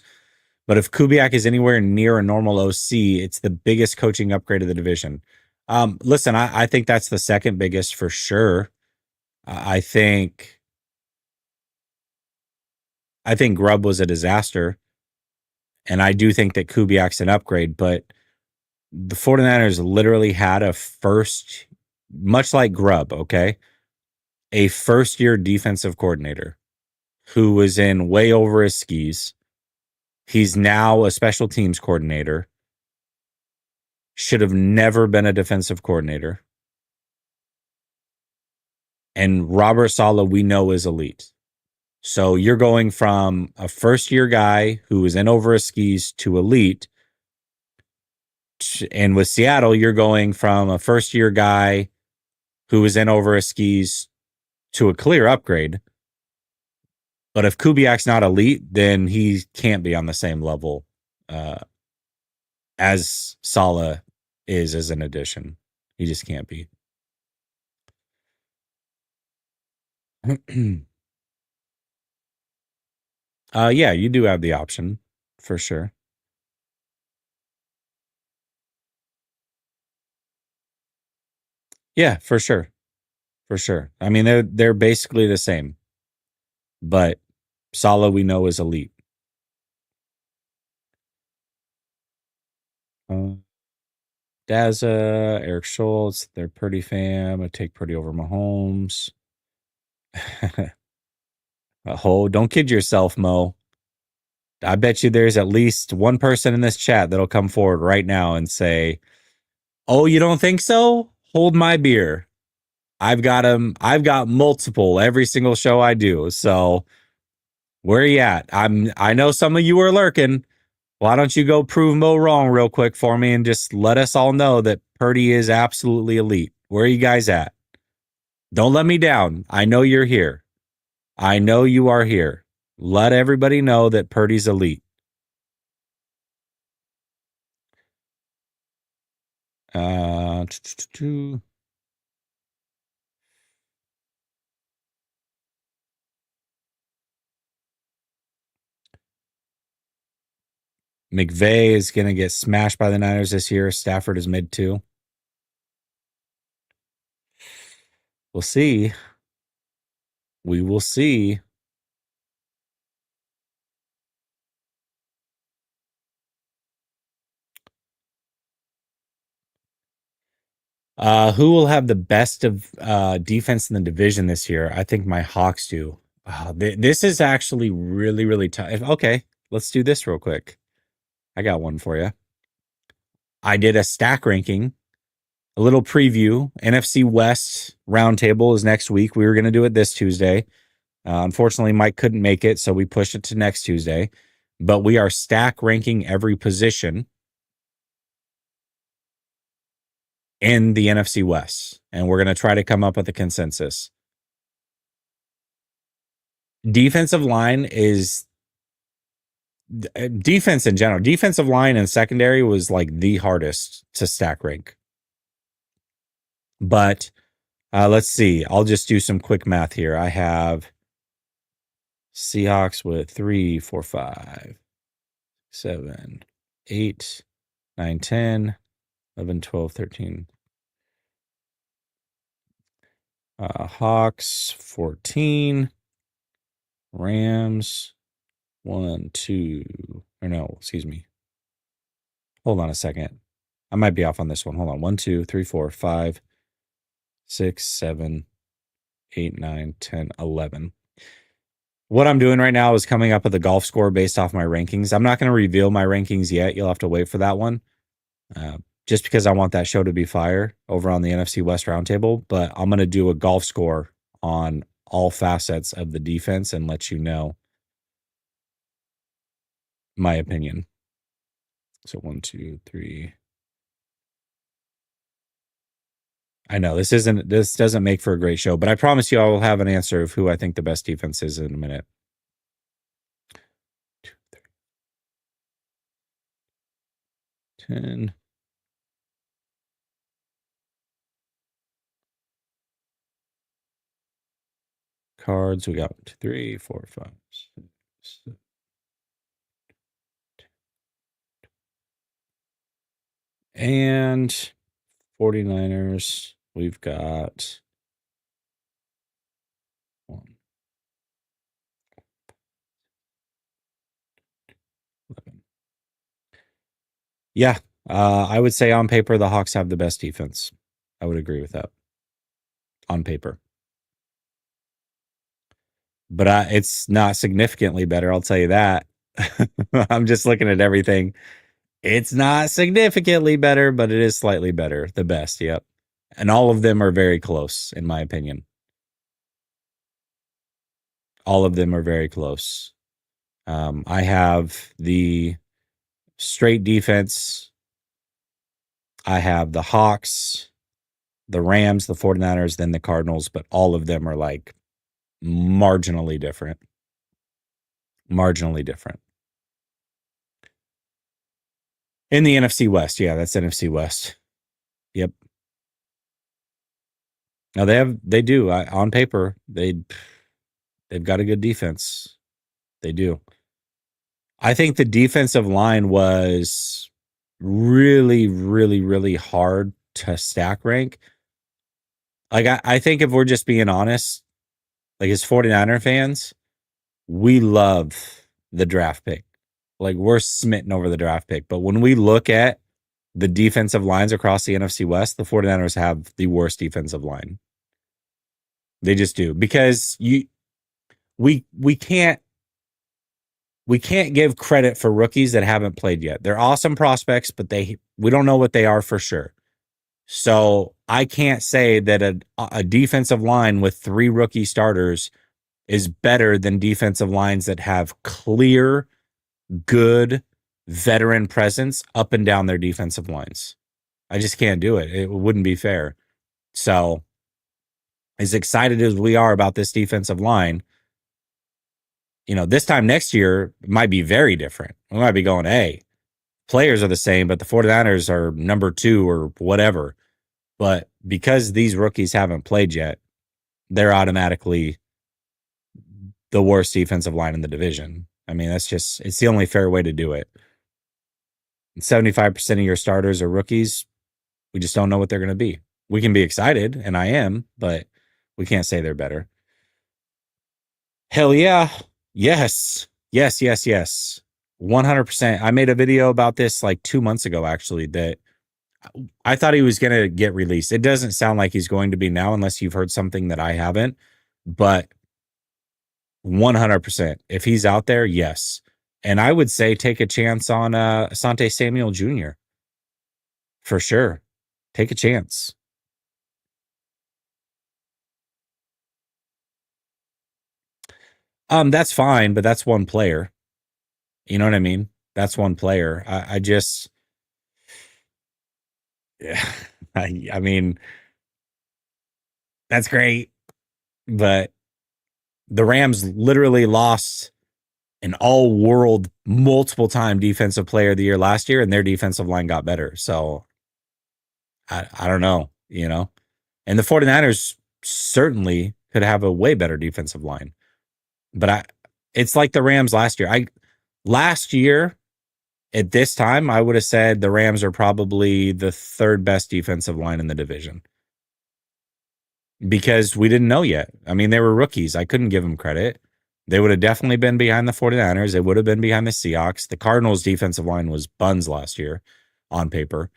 But if Kubiak is anywhere near a normal OC, it's the biggest coaching upgrade of the division. Listen, I think that's the second biggest for sure. I think Grubb was a disaster. And I do think that Kubiak's an upgrade, but the 49ers literally had a first, much like Grubb, okay? A first-year defensive coordinator who was in way over his skis. He's now a special teams coordinator. Should have never been a defensive coordinator. And Robert Saleh, we know, is elite. So you're going from a first-year guy who was in over his skis to elite. And with Seattle, you're going from a first-year guy who was in over his skis to a clear upgrade. But if Kubiak's not elite, then he can't be on the same level as Saleh is as an addition. He just can't be. Yeah, you do have the option for sure. Yeah, for sure. For sure. I mean, they're basically the same. But Saleh we know is elite. Daza, Eric Schultz, they're Purdy fam. I take Purdy over Mahomes. Oh, don't kid yourself, Mo. I bet you there's at least one person in this chat that'll come forward right now and say, "Oh, you don't think so? Hold my beer. I've got him. I've got multiple every single show I do. So where are you at? I know some of you are lurking. Why don't you go prove Mo wrong real quick for me and just let us all know that Purdy is absolutely elite? Where are you guys at? Don't let me down. I know you're here. I know you are here. Let everybody know that Purdy's elite. Uh, McVay is going to get smashed by the Niners this year. Stafford is mid too. We'll see. We will see. Who will have the best of defense in the division this year? I think my Hawks do. This is actually really, really tough. Okay, let's do this real quick. I got one for you. I did a stack ranking, a little preview. NFC West roundtable is next week. We were going to do it this Tuesday. Unfortunately, Mike couldn't make it, so we pushed it to next Tuesday. But we are stack ranking every position in the NFC West, and we're going to try to come up with a consensus. Defensive line is defense in general, defensive line and secondary was like the hardest to stack rank. But let's see. I'll just do some quick math here. I have Seahawks with 3, 4, 5, 7, 8, 9, 10, 11, 12, 13. Hawks 14. Rams 1, 2. Or no, excuse me. Hold on a second. I might be off on this one. Hold on. 1, 2, 3, 4, 5, 6, 7, 8, 9, 10, 11. What I'm doing right now is coming up with a golf score based off my rankings. I'm not going to reveal my rankings yet. You'll have to wait for that one. Just because I want that show to be fire over on the NFC West Roundtable. But I'm going to do a golf score on all facets of the defense and let you know my opinion. So 1, 2, 3. I know this doesn't make for a great show, but I promise you I will have an answer of who I think the best defense is in a minute. 2, 3, 10. Cards. We got 1, 2, 3, 4, 5, 6, 7. And 49ers, we've got 1, 11. Yeah, I would say on paper the Hawks have the best defense. I would agree with that on paper. But it's not significantly better, I'll tell you that. I'm just looking at everything. It's not significantly better, but it is slightly better. The best, yep. And all of them are very close, in my opinion. All of them are very close. I have the straight defense. I have the Hawks, the Rams, the 49ers, then the Cardinals, but all of them are like marginally different. Marginally different. In the NFC West, yeah, that's NFC West. Yep. Now they do on paper they've got a good defense. They do. I think the defensive line was really, really, really hard to stack rank. Like I think if we're just being honest, like as 49er fans, we love the draft pick. Like we're smitten over the draft pick. But when we look at the defensive lines across the NFC West, the 49ers have the worst defensive line. They just do. Because we can't give credit for rookies that haven't played yet. They're awesome prospects, but we don't know what they are for sure. So I can't say that a defensive line with 3 rookie starters is better than defensive lines that have clear, good veteran presence up and down their defensive lines. I just can't do it. It wouldn't be fair. So as excited as we are about this defensive line, this time next year it might be very different. We might be going, hey, players are the same, but the 49ers are number 2 or whatever. But because these rookies haven't played yet, they're automatically the worst defensive line in the division. I mean, it's the only fair way to do it. 75% of your starters are rookies. We just don't know what they're going to be. We can be excited, and I am, but we can't say they're better. Hell yeah. Yes. 100%. I made a video about this like 2 months ago, actually, that I thought he was going to get released. It doesn't sound like he's going to be now unless you've heard something that I haven't, but 100%. If he's out there, yes. And I would say take a chance on Asante Samuel Jr. For sure. Take a chance. That's fine, but that's one player. You know what I mean? That's one player. I just, yeah, I mean, that's great, but the Rams literally lost an all world multiple time defensive player of the year last year, and their defensive line got better. So I don't know, you know. And the 49ers certainly could have a way better defensive line. But it's like the Rams last year. Last year at this time, I would have said the Rams are probably the third best defensive line in the division. Because we didn't know yet. I mean, they were rookies. I couldn't give them credit. They would have definitely been behind the 49ers. They would have been behind the Seahawks. The Cardinals' defensive line was buns last year on paper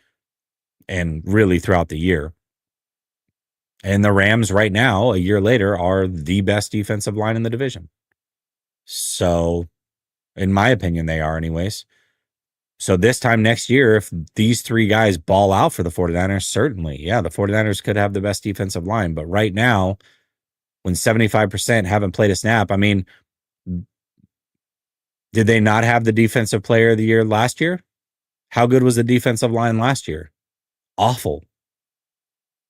and really throughout the year. And the Rams right now, a year later, are the best defensive line in the division. So, in my opinion, they are anyways. So this time next year, if these three guys ball out for the 49ers, certainly, yeah, the 49ers could have the best defensive line. But right now, when 75% haven't played a snap, I mean, did they not have the defensive player of the year last year? How good was the defensive line last year? Awful.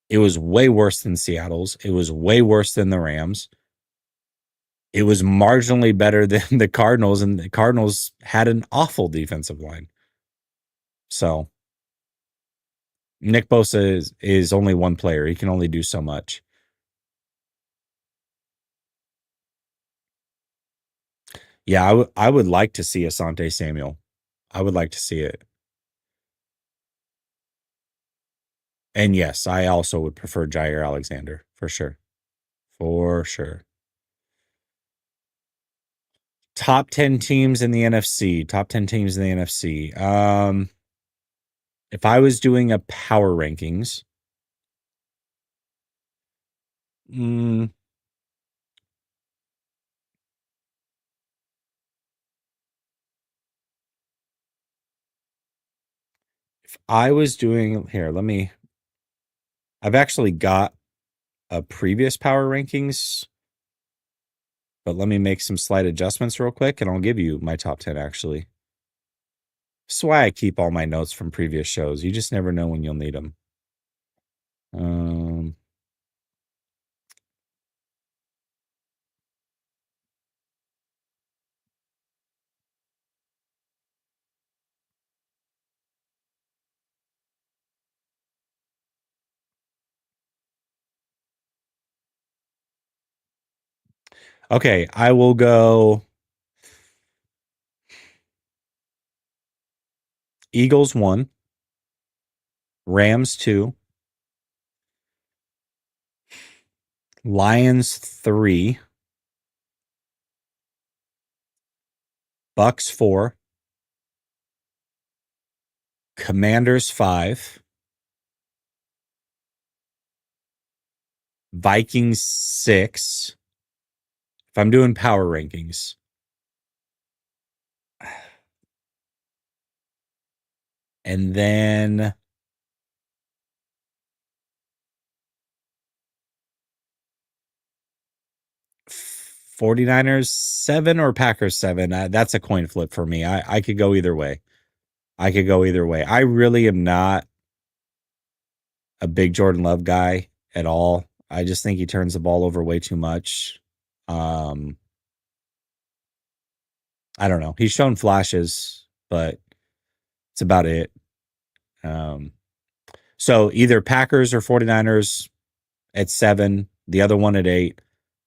It was way worse than Seattle's. It was way worse than the Rams. It was marginally better than the Cardinals, and the Cardinals had an awful defensive line. So Nick Bosa is only one player. He can only do so much. Yeah, I would like to see Asante Samuel. I would like to see it. And yes, I also would prefer Jair Alexander for sure. For sure. Top 10 teams in the NFC. Top 10 teams in the NFC. If I was doing a power rankings, if I was doing here, I've actually got a previous power rankings, but let me make some slight adjustments real quick and I'll give you my top 10 actually. That's why I keep all my notes from previous shows. You just never know when you'll need them. Okay, I will go Eagles 1, Rams 2, Lions 3, Bucks 4, Commanders 5, Vikings 6. If I'm doing power rankings. And then 49ers 7 or Packers 7. That's a coin flip for me. I could go either way. I really am not a big Jordan Love guy at all. I just think he turns the ball over way too much. I don't know. He's shown flashes, but it's about it. So either Packers or 49ers at 7, the other one at 8,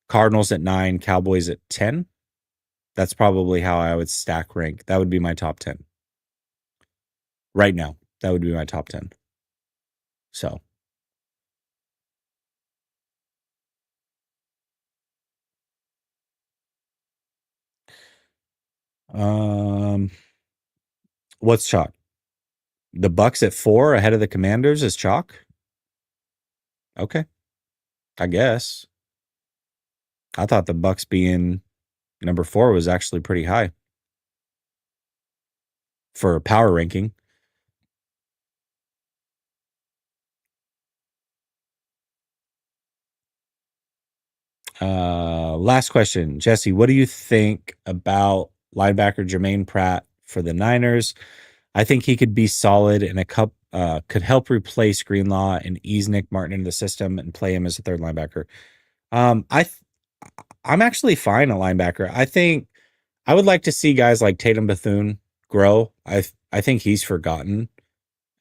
Cardinals at 9, Cowboys at 10. That's probably how I would stack rank. That would be my top 10. Right now, that would be my top 10. So. What's chalk? The Bucks at 4 ahead of the Commanders is chalk? Okay. I guess. I thought the Bucks being number 4 was actually pretty high for a power ranking. Last question, Jesse, what do you think about linebacker Jermaine Pratt for the Niners? I think he could be solid and could help replace Greenlaw and ease Nick Martin into the system and play him as a third linebacker. I'm actually fine at linebacker. I would like to see guys like Tatum Bethune grow. I think he's forgotten.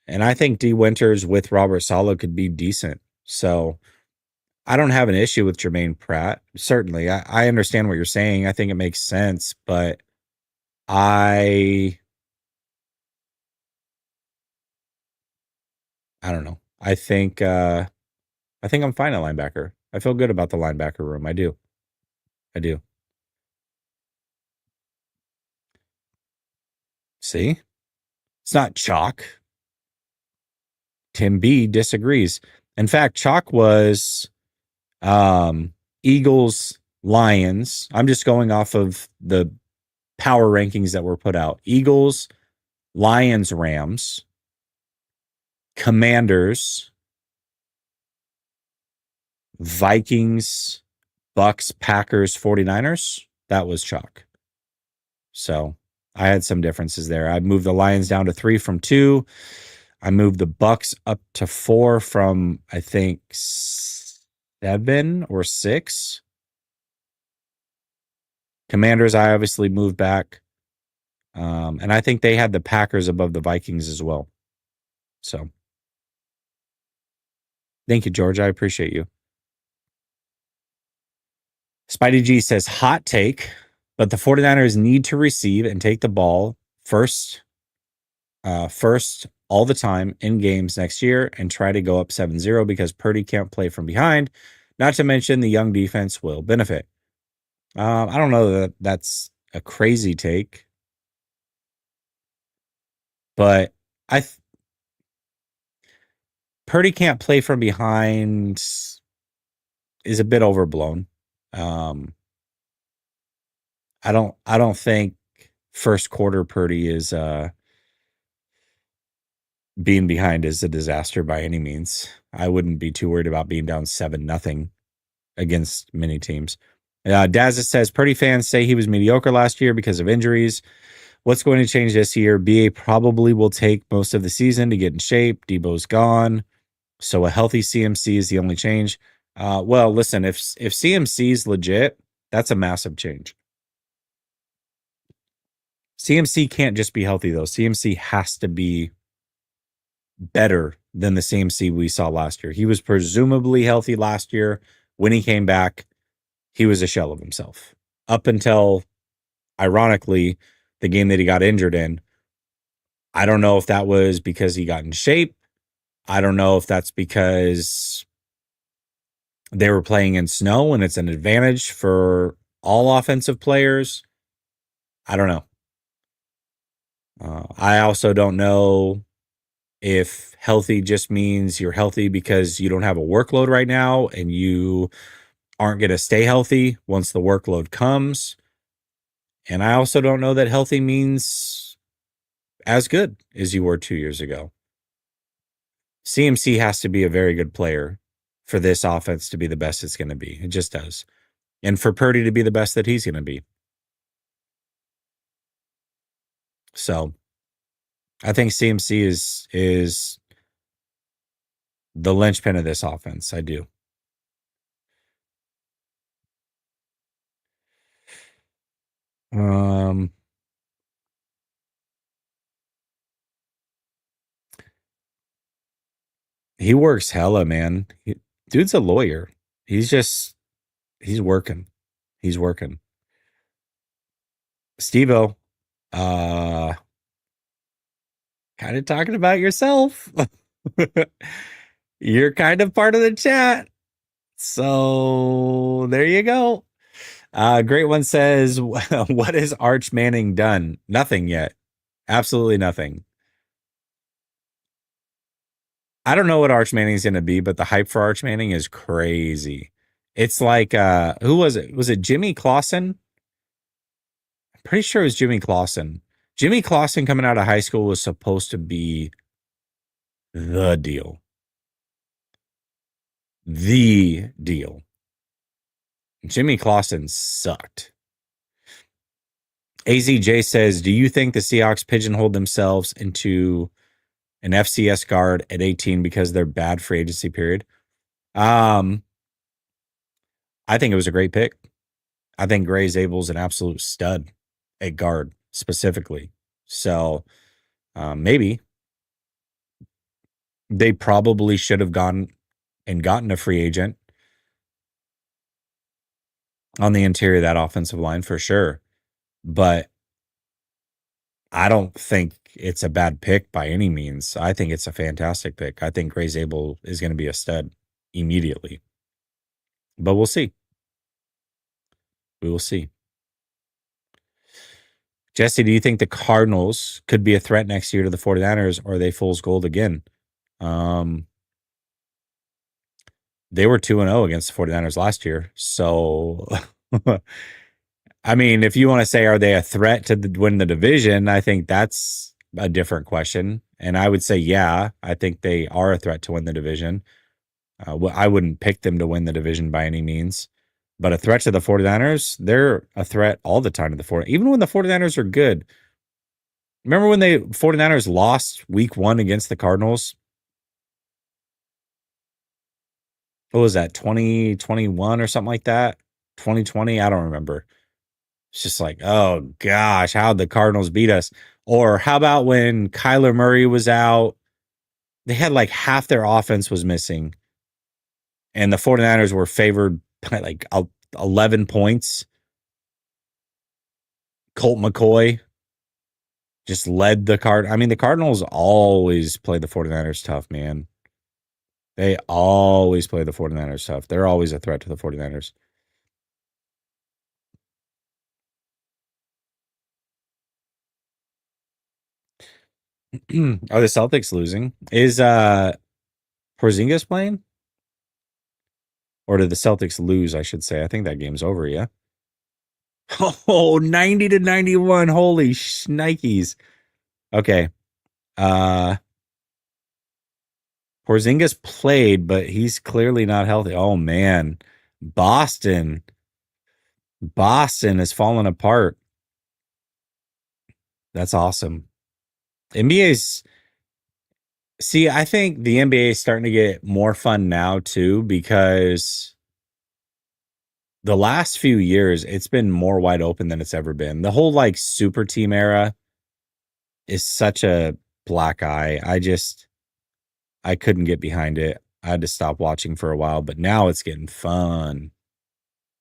And I think D Winters with Robert Sala could be decent. So I don't have an issue with Jermaine Pratt. Certainly. I understand what you're saying. I think it makes sense, but I I don't know. I think I'm fine at linebacker. I feel good about the linebacker room. I do. I do. See? It's not chalk. Tim B disagrees. In fact, chalk was Eagles, Lions. I'm just going off of the power rankings that were put out. Eagles, Lions, Rams, Commanders, Vikings, Bucks, Packers, 49ers. That was chalk. So I had some differences there. I moved the Lions down to 3 from 2. I moved the Bucks up to 4 from, I think, 7 or 6. Commanders, I obviously moved back. And I think they had the Packers above the Vikings as well. So thank you, George. I appreciate you. Spidey G says, hot take, but the 49ers need to receive and take the ball first all the time in games next year and try to go up 7-0 because Purdy can't play from behind. Not to mention the young defense will benefit. I don't know that that's a crazy take, but Purdy can't play from behind is a bit overblown. I don't think first quarter Purdy is being behind is a disaster by any means. I wouldn't be too worried about being down 7-0 against many teams. Dazza says Purdy fans say he was mediocre last year because of injuries. What's going to change this year? BA probably will take most of the season to get in shape. Debo's gone. So a healthy CMC is the only change. Well, listen, if CMC is legit, that's a massive change. CMC can't just be healthy, though. CMC has to be better than the CMC we saw last year. He was presumably healthy last year. When he came back, he was a shell of himself. Up until, ironically, the game that he got injured in. I don't know if that was because he got in shape. I don't know if that's because they were playing in snow and it's an advantage for all offensive players. I don't know. I also don't know if healthy just means you're healthy because you don't have a workload right now and you aren't going to stay healthy once the workload comes. And I also don't know that healthy means as good as you were 2 years ago. CMC has to be a very good player for this offense to be the best it's going to be. It just does. And for Purdy to be the best that he's going to be. So I think CMC is the linchpin of this offense. I do. He works hella, man. Dude's a lawyer. He's working. He's working. Steve-O, kind of talking about yourself. You're kind of part of the chat. So there you go. Great One says, what has Arch Manning done? Nothing yet. Absolutely nothing. I don't know what Arch Manning is going to be, but the hype for Arch Manning is crazy. It's like, who was it? Was it Jimmy Clausen? I'm pretty sure it was Jimmy Clausen. Jimmy Clausen coming out of high school was supposed to be the deal. The deal. Jimmy Clausen sucked. AZJ says, do you think the Seahawks pigeonholed themselves into an FCS guard at 18 because they're bad free agency period? I think it was a great pick. I think Gray Zabel's an absolute stud. at guard specifically. So maybe they probably should have gone and gotten a free agent on the interior of that offensive line for sure. But I don't think it's a bad pick by any means. I think it's a fantastic pick. I think Gray Zabel is going to be a stud immediately. But we'll see. We will see. Jesse, do you think the Cardinals could be a threat next year to the 49ers, or are they fool's gold again? They were 2-0 against the 49ers last year. So, I mean, if you want to say, are they a threat to win the division? I think that's a different question. And I would say, yeah, I think they are a threat to win the division. I wouldn't pick them to win the division by any means. But a threat to the 49ers, they're a threat all the time to the 49ers. Even when the 49ers are good. Remember when the 49ers lost week 1 against the Cardinals? What was that, 2021 or something like that? 2020? I don't remember. It's just like, oh gosh, how'd the Cardinals beat us? Or how about when Kyler Murray was out? They had like half their offense was missing. And the 49ers were favored by like 11 points. Colt McCoy just led the I mean, the Cardinals always play the 49ers tough, man. They always play the 49ers tough. They're always a threat to the 49ers. Are the Celtics losing? Is Porzingis playing? Or did the Celtics lose, I should say? I think that game's over, yeah. Oh, 90-91. Holy shnikes. Okay. Porzingis played, but he's clearly not healthy. Oh man. Boston is falling apart. That's awesome. NBA's See, I think the NBA is starting to get more fun now too, because the last few years it's been more wide open than it's ever been. The whole like super team era is such a black eye. I couldn't get behind it. I had to stop watching for a while, but now it's getting fun.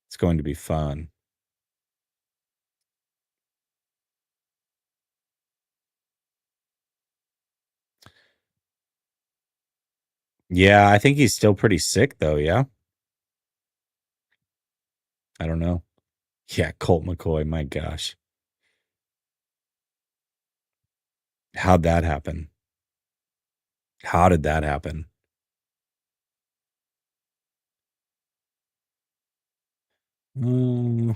It's going to be fun. Yeah, I think he's still pretty sick though, yeah. I don't know. Yeah, Colt McCoy, my gosh. How'd that happen? How did that happen? Mm,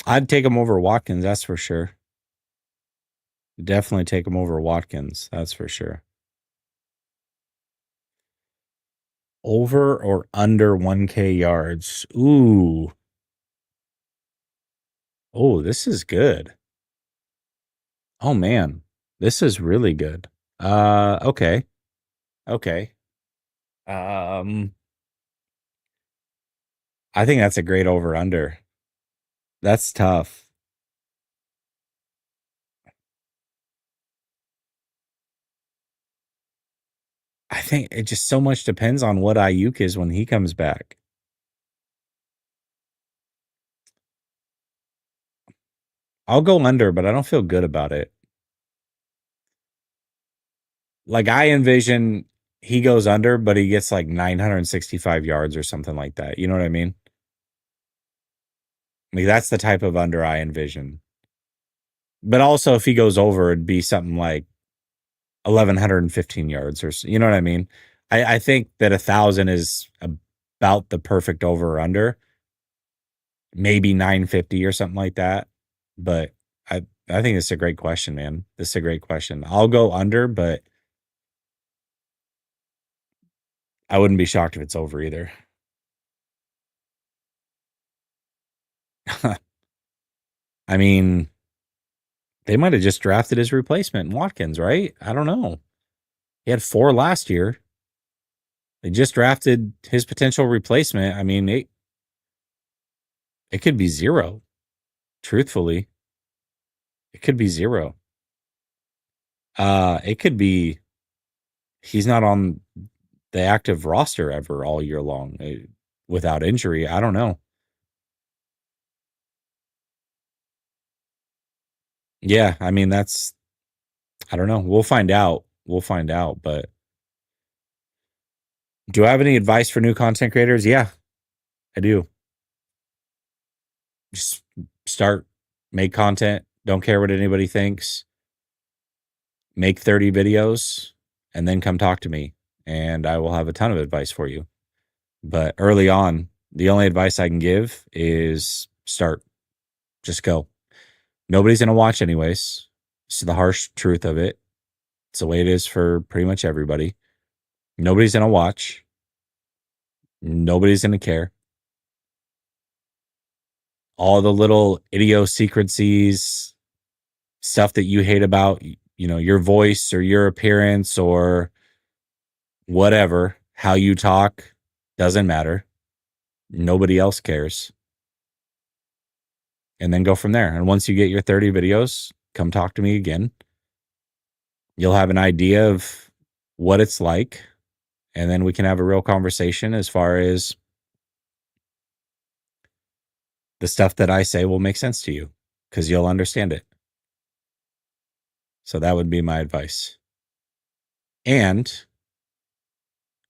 I'd take him over Watkins, that's for sure. Definitely take him over Watkins, that's for sure. Over or under 1K yards? Ooh. Oh, this is good. Oh man, this is really good. Okay. Okay. Um, I think that's a great over under. That's tough. I think it just so much depends on what Ayuk is when he comes back. I'll go under, but I don't feel good about it. Like I envision he goes under, but he gets like 965 yards or something like that. You know what I mean? Like that's the type of under I envision. But also if he goes over, it'd be something like 1,115 yards or you know what I mean? I think that 1,000 is about the perfect over or under. Maybe 950 or something like that. But I think it's a great question, man. This is a great question. I'll go under, but I wouldn't be shocked if it's over either. I mean, they might have just drafted his replacement, Watkins, right? I don't know. He had 4 last year. They just drafted his potential replacement. I mean, it could be zero. Truthfully, it could be zero. It could be he's not on the active roster ever all year long without injury. I don't know. Yeah, I mean that's I don't know. We'll find out. We'll find out. But do I have any advice for new content creators? Yeah, I do. Just start, make content. Don't care what anybody thinks. Make 30 videos and then come talk to me, and I will have a ton of advice for you. But early on, the only advice I can give is start. Just go. Nobody's going to watch anyways. It's the harsh truth of it. It's the way it is for pretty much everybody. Nobody's going to watch. Nobody's going to care. All the little idiosyncrasies, stuff that you hate about, your voice or your appearance or whatever, how you talk, doesn't matter. Nobody else cares. And then go from there. And once you get your 30 videos, come talk to me again. You'll have an idea of what it's like. And then we can have a real conversation as far as the stuff that I say will make sense to you because you'll understand it. So that would be my advice. And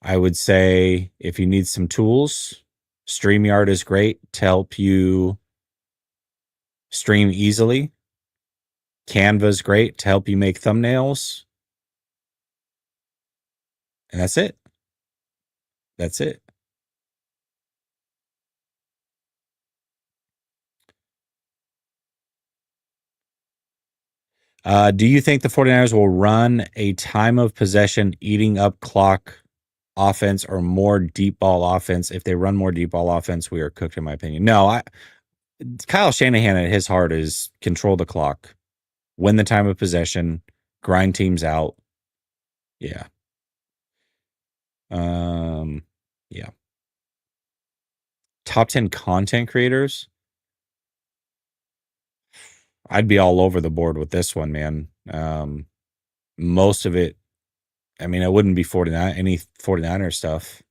I would say if you need some tools, StreamYard is great to help you stream easily. Canva is great to help you make thumbnails. And that's it. That's it. Do you think the 49ers will run a time of possession, eating up clock offense or more deep ball offense? If they run more deep ball offense, we are cooked, in my opinion. No, Kyle Shanahan at his heart is control the clock, win the time of possession, grind teams out. Yeah. Yeah. Top 10 content creators. I'd be all over the board with this one, man. Most of it, I mean, it wouldn't be 49 any 49er stuff.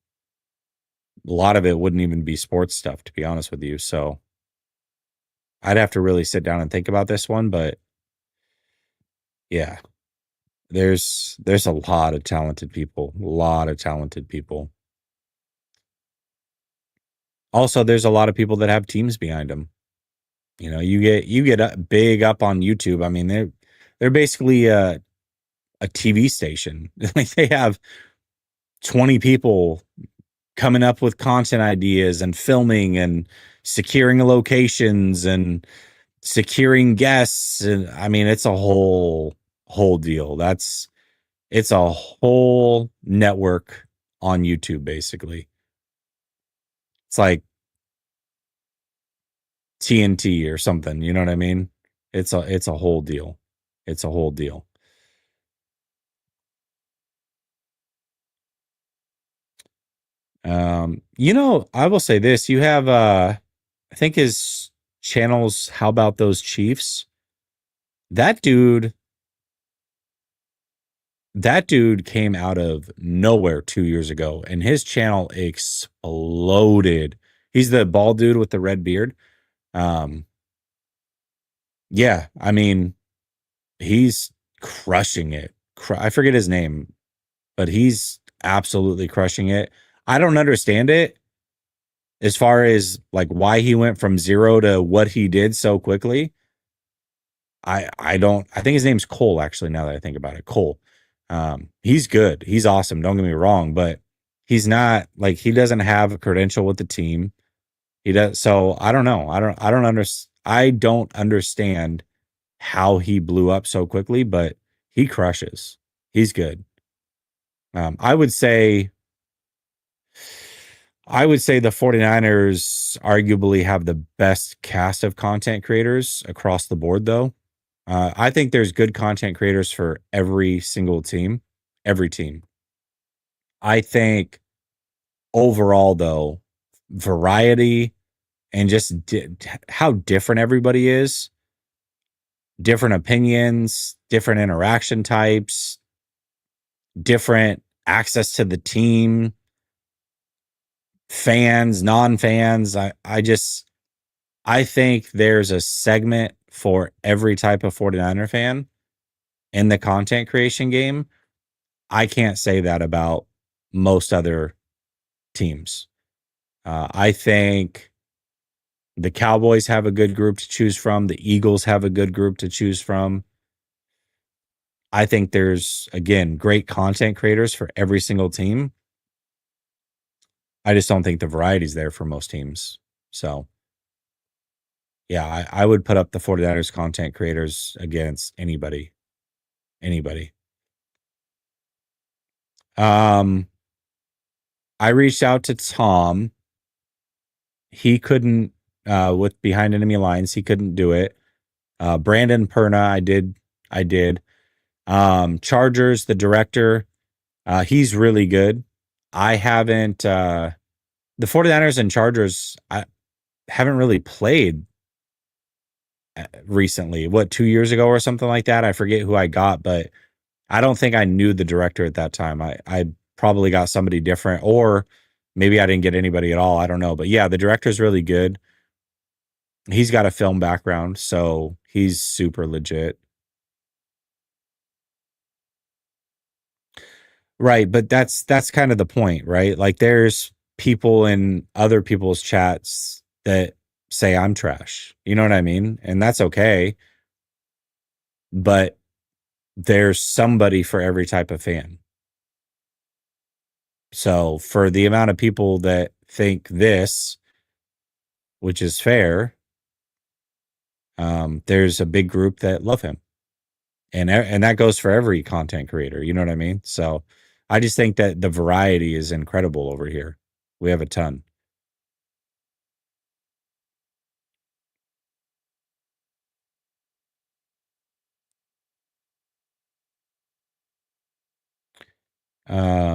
A lot of it wouldn't even be sports stuff, to be honest with you. So I'd have to really sit down and think about this one, but yeah, there's a lot of talented people, a lot of talented people. Also, there's a lot of people that have teams behind them. You get big up on YouTube. I mean, they're basically a TV station. Like they have 20 people coming up with content ideas and filming and securing locations and securing guests. And I mean, it's a whole deal. It's a whole network on YouTube, basically. It's like TNT or something. You know what I mean? It's a whole deal. It's a whole deal. I will say this. You have I think his channels, How About Those Chiefs? That dude that dude came out of nowhere 2 years ago and his channel exploded. He's the bald dude with the red beard. Um, yeah, I mean, he's crushing it. I forget his name, but he's absolutely crushing it. I don't understand it as far as like why he went from zero to what he did so quickly. I think his name's Cole, actually, now that I think about it. Cole. He's good. He's awesome. Don't get me wrong, but he's not like he doesn't have a credential with the team. He does. So I don't know. I don't understand how he blew up so quickly, but he crushes. He's good. I would say the 49ers arguably have the best cast of content creators across the board, though. I think there's good content creators for every single team, every team. I think overall, though, variety and just how different everybody is, different opinions, different interaction types, different access to the team, fans, non-fans. I think there's a segment for every type of 49er fan in the content creation game. I can't say that about most other teams. I think the Cowboys have a good group to choose from. The Eagles have a good group to choose from. I think there's, again, great content creators for every single team. I just don't think the variety's there for most teams. So, yeah, I would put up the 49ers content creators against anybody. Anybody. I reached out to Tom. He couldn't, with Behind Enemy Lines, he couldn't do it. Brandon Perna, I did. Chargers, the director, he's really good. I haven't, the 49ers and Chargers, I haven't really played recently. What, 2 years ago or something like that? I forget who I got, but I don't think I knew the director at that time. I probably got somebody different, or maybe I didn't get anybody at all. I don't know. But yeah, the director's really good. He's got a film background, so he's super legit. Right, but that's kind of the point, right? Like there's people in other people's chats that say I'm trash. You know what I mean? And that's okay. But there's somebody for every type of fan. So for the amount of people that think this, which is fair, there's a big group that love him. And that goes for every content creator, you know what I mean? So I just think that the variety is incredible over here. We have a ton.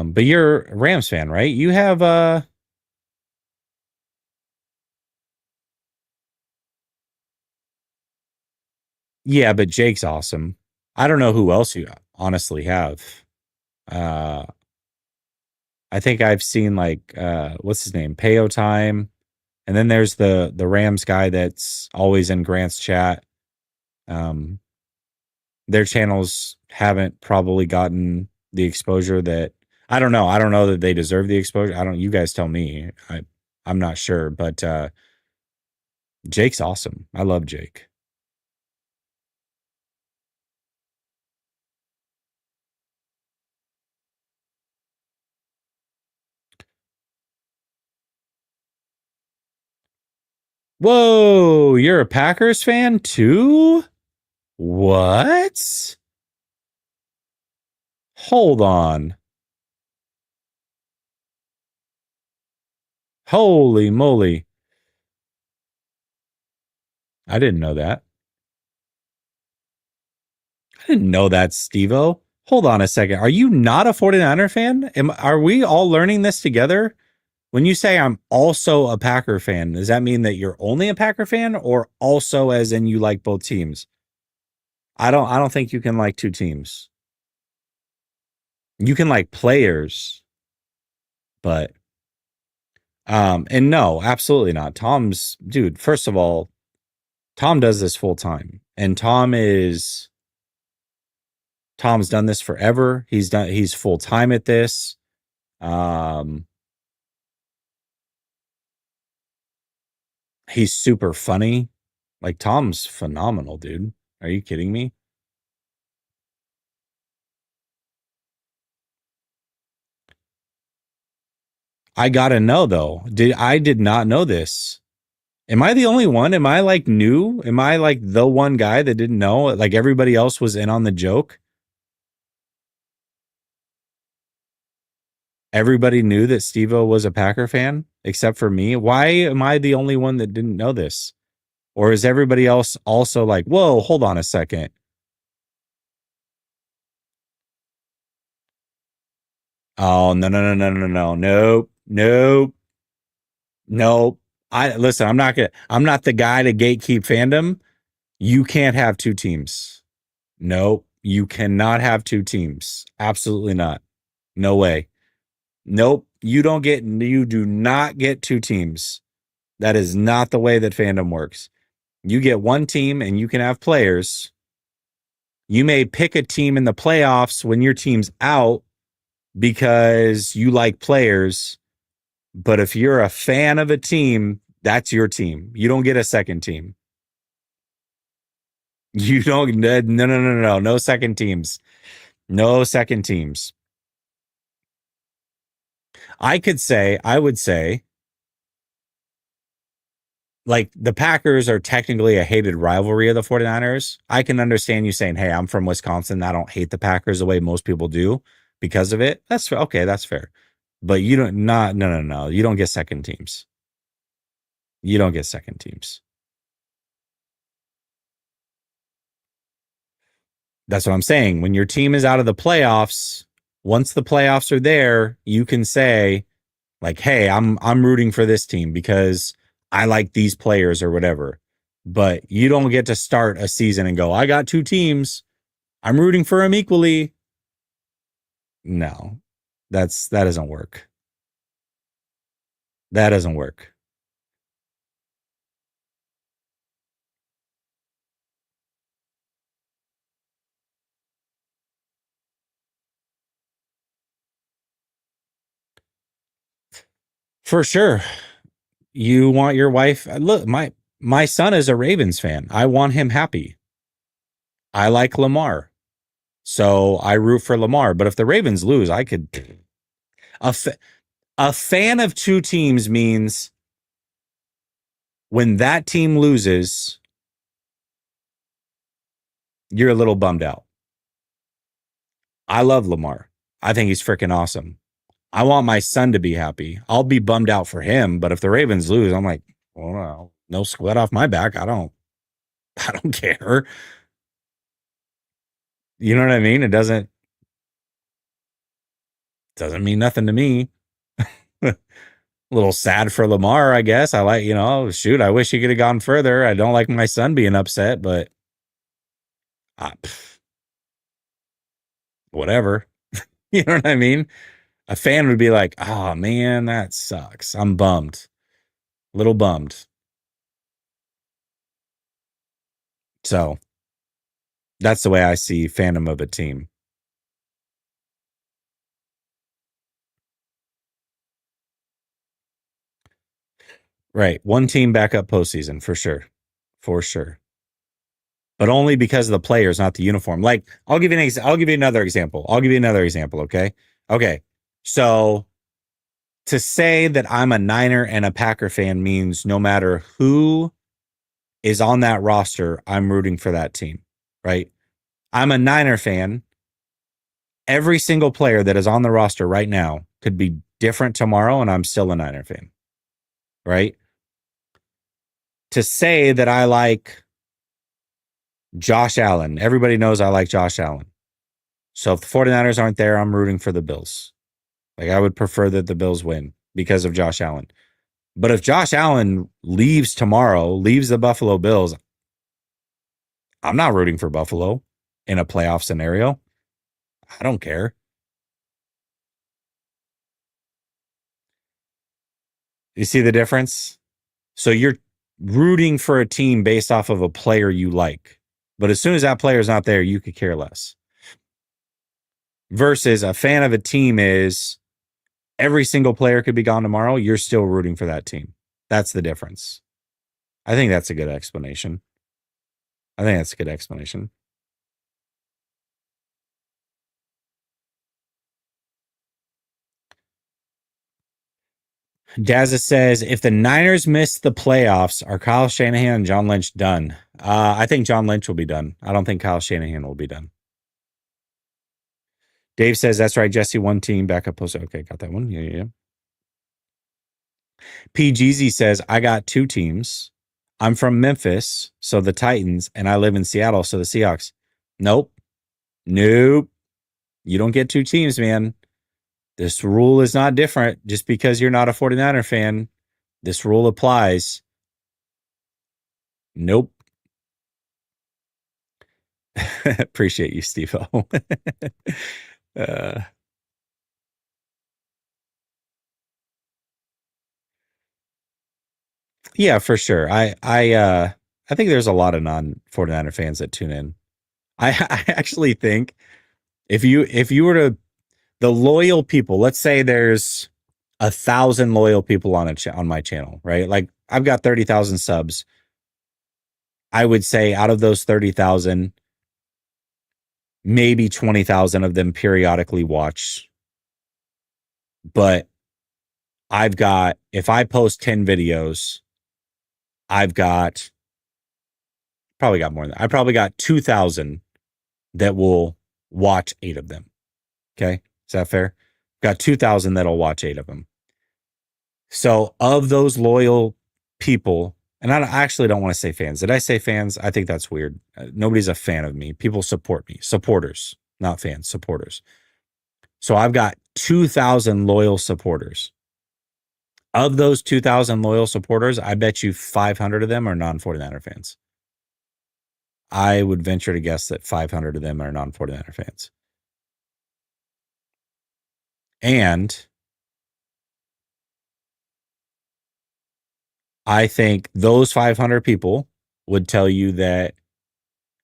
But you're a Rams fan, right? You have yeah, but Jake's awesome. I don't know who else you honestly have. Uh I think I've seen like what's his name? Payo Time. And then there's the Rams guy that's always in Grant's chat. Um their channels haven't probably gotten the exposure that I don't know. I don't know that they deserve the exposure. I don't, you guys tell me. I'm not sure, but Jake's awesome. I love Jake. Whoa, you're a Packers fan too? What? Hold on. Holy moly. I didn't know that. I didn't know that, Stevo. Hold on a second. Are you not a 49er fan? Are we all learning this together? When you say I'm also a Packer fan, does that mean that you're only a Packer fan, or also as in you like both teams? I don't think you can like two teams. You can like players, but and no, absolutely not. Tom's dude, first of all, Tom does this full time. And Tom's done this forever. He's full time at this. Um he's super funny. Like Tom's phenomenal, dude. Are you kidding me? I gotta know though. I did not know this. Am I the only one? Am I like new? Am I like the one guy that didn't know? Like everybody else was in on the joke. Everybody knew that Steve-O was a Packer fan except for me. Why am I the only one that didn't know this? Or is everybody else also like, whoa, hold on a second? Oh, no, no, no, no, no, no, nope. nope, nope. I listen, I'm not the guy to gatekeep fandom. You can't have two teams. Nope. You cannot have two teams. Absolutely not. No way. Nope. You do not get two teams. That is not the way that fandom works. You get one team and you can have players. You may pick a team in the playoffs when your team's out because you like players. But if you're a fan of a team, that's your team. You don't get a second team. You don't, no. No second teams. No second teams. I would say, like the Packers are technically a hated rivalry of the 49ers. I can understand you saying, hey, I'm from Wisconsin. I don't hate the Packers the way most people do because of it. That's okay. That's fair. But you don't, not, no. You don't get second teams. You don't get second teams. That's what I'm saying. When your team is out of the playoffs, once the playoffs are there, you can say, like, hey, I'm rooting for this team because I like these players or whatever. But you don't get to start a season and go, I got two teams. I'm rooting for them equally. No. That doesn't work. That doesn't work. For sure. You want your wife, look, my son is a Ravens fan. I want him happy. I like Lamar. So I root for Lamar. But if the Ravens lose, I could. A, a fan of two teams means when that team loses, you're a little bummed out. I love Lamar. I think he's freaking awesome. I want my son to be happy. I'll be bummed out for him, but if the Ravens lose, I'm like, well, no sweat off my back. I don't care. You know what I mean? It doesn't mean nothing to me. A little sad for Lamar, I guess. I like, shoot, I wish he could have gone further. I don't like my son being upset, but whatever. You know what I mean? A fan would be like, oh man, that sucks. I'm bummed. Little bummed. So that's the way I see fandom of a team. Right. One team backup postseason for sure. For sure. But only because of the players, not the uniform. Like, I'll give you another example. Okay. Okay. So to say that I'm a Niner and a Packer fan means no matter who is on that roster, I'm rooting for that team. Right. I'm a Niner fan. Every single player that is on the roster right now could be different tomorrow, and I'm still a Niner fan. Right. To say that I like Josh Allen, everybody knows I like Josh Allen. So if the 49ers aren't there, I'm rooting for the Bills. Like I would prefer that the Bills win because of Josh Allen. But if Josh Allen leaves tomorrow, leaves the Buffalo Bills, I'm not rooting for Buffalo in a playoff scenario. I don't care. You see the difference? So you're rooting for a team based off of a player you like. But as soon as that player is not there, you could care less. Versus a fan of a team is every single player could be gone tomorrow. You're still rooting for that team. That's the difference. I think that's a good explanation. Dazza says, if the Niners miss the playoffs, are Kyle Shanahan and John Lynch done? I think John Lynch will be done. I don't think Kyle Shanahan will be done. Dave says, that's right, Jesse, one team, backup post. Okay, got that one. Yeah. PGZ says, I got two teams. I'm from Memphis, so the Titans, and I live in Seattle, so the Seahawks. Nope. You don't get two teams, man. This rule is not different just because you're not a 49er fan. This rule applies. Nope. Appreciate you, Steve. uh, yeah, for sure. I think there's a lot of non 49er fans that tune in. I actually think if you were to the loyal people, let's say there's 1,000 loyal people on my channel, right? Like I've got 30,000 subs. I would say out of those 30,000, maybe 20,000 of them periodically watch. But I've got, if I post 10 videos, I've got probably got more than that. I probably got 2,000 that will watch 8 of them. Okay. Is that fair? Got 2,000 that'll watch 8 of them. So of those loyal people, and I actually don't want to say fans. Did I say fans? I think that's weird. Nobody's a fan of me. People support me. Supporters, not fans, supporters. So I've got 2,000 loyal supporters. Of those 2,000 loyal supporters, I bet you 500 of them are non-49er fans. I would venture to guess that 500 of them are non-49er fans. And I think those 500 people would tell you that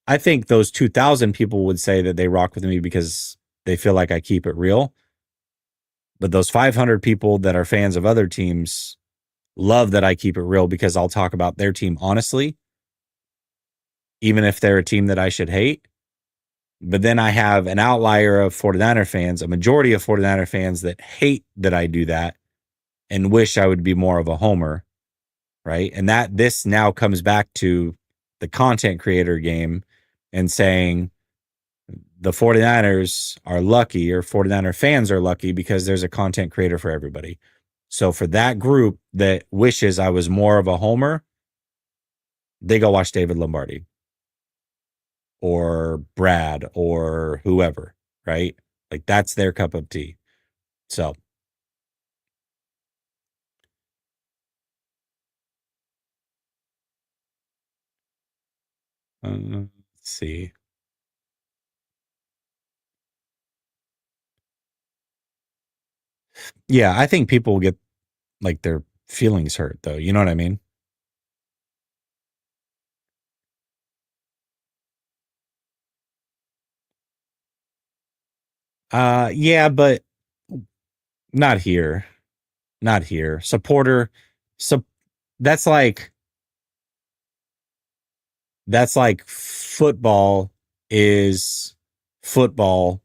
I think those 2,000 people would say that they rock with me because they feel like I keep it real. But those 500 people that are fans of other teams love that I keep it real because I'll talk about their team honestly, even if they're a team that I should hate. But then I have an outlier of 49er fans, a majority of 49er fans that hate that I do that and wish I would be more of a homer, right? And that this now comes back to the content creator game and saying the 49ers are lucky or 49er fans are lucky because there's a content creator for everybody. So for that group that wishes I was more of a homer, they go watch David Lombardi or Brad or whoever, right? Like that's their cup of tea. So let's see. Yeah, I think people get like their feelings hurt though. You know what I mean? Yeah, but not here. Not here. Supporter, so that's like football is football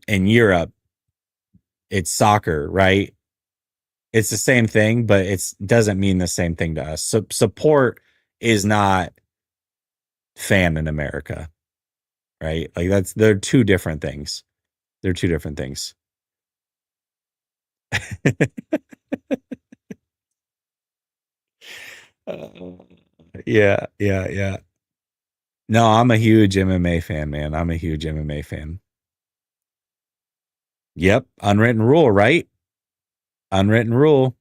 in Europe. It's soccer, right? It's the same thing, but it doesn't mean the same thing to us. So support is not fan in America, right? Like they're two different things. They're two different things. Uh, yeah, yeah, yeah. No, I'm a huge MMA fan, man. I'm a huge MMA fan. Yep, unwritten rule, right? Unwritten rule.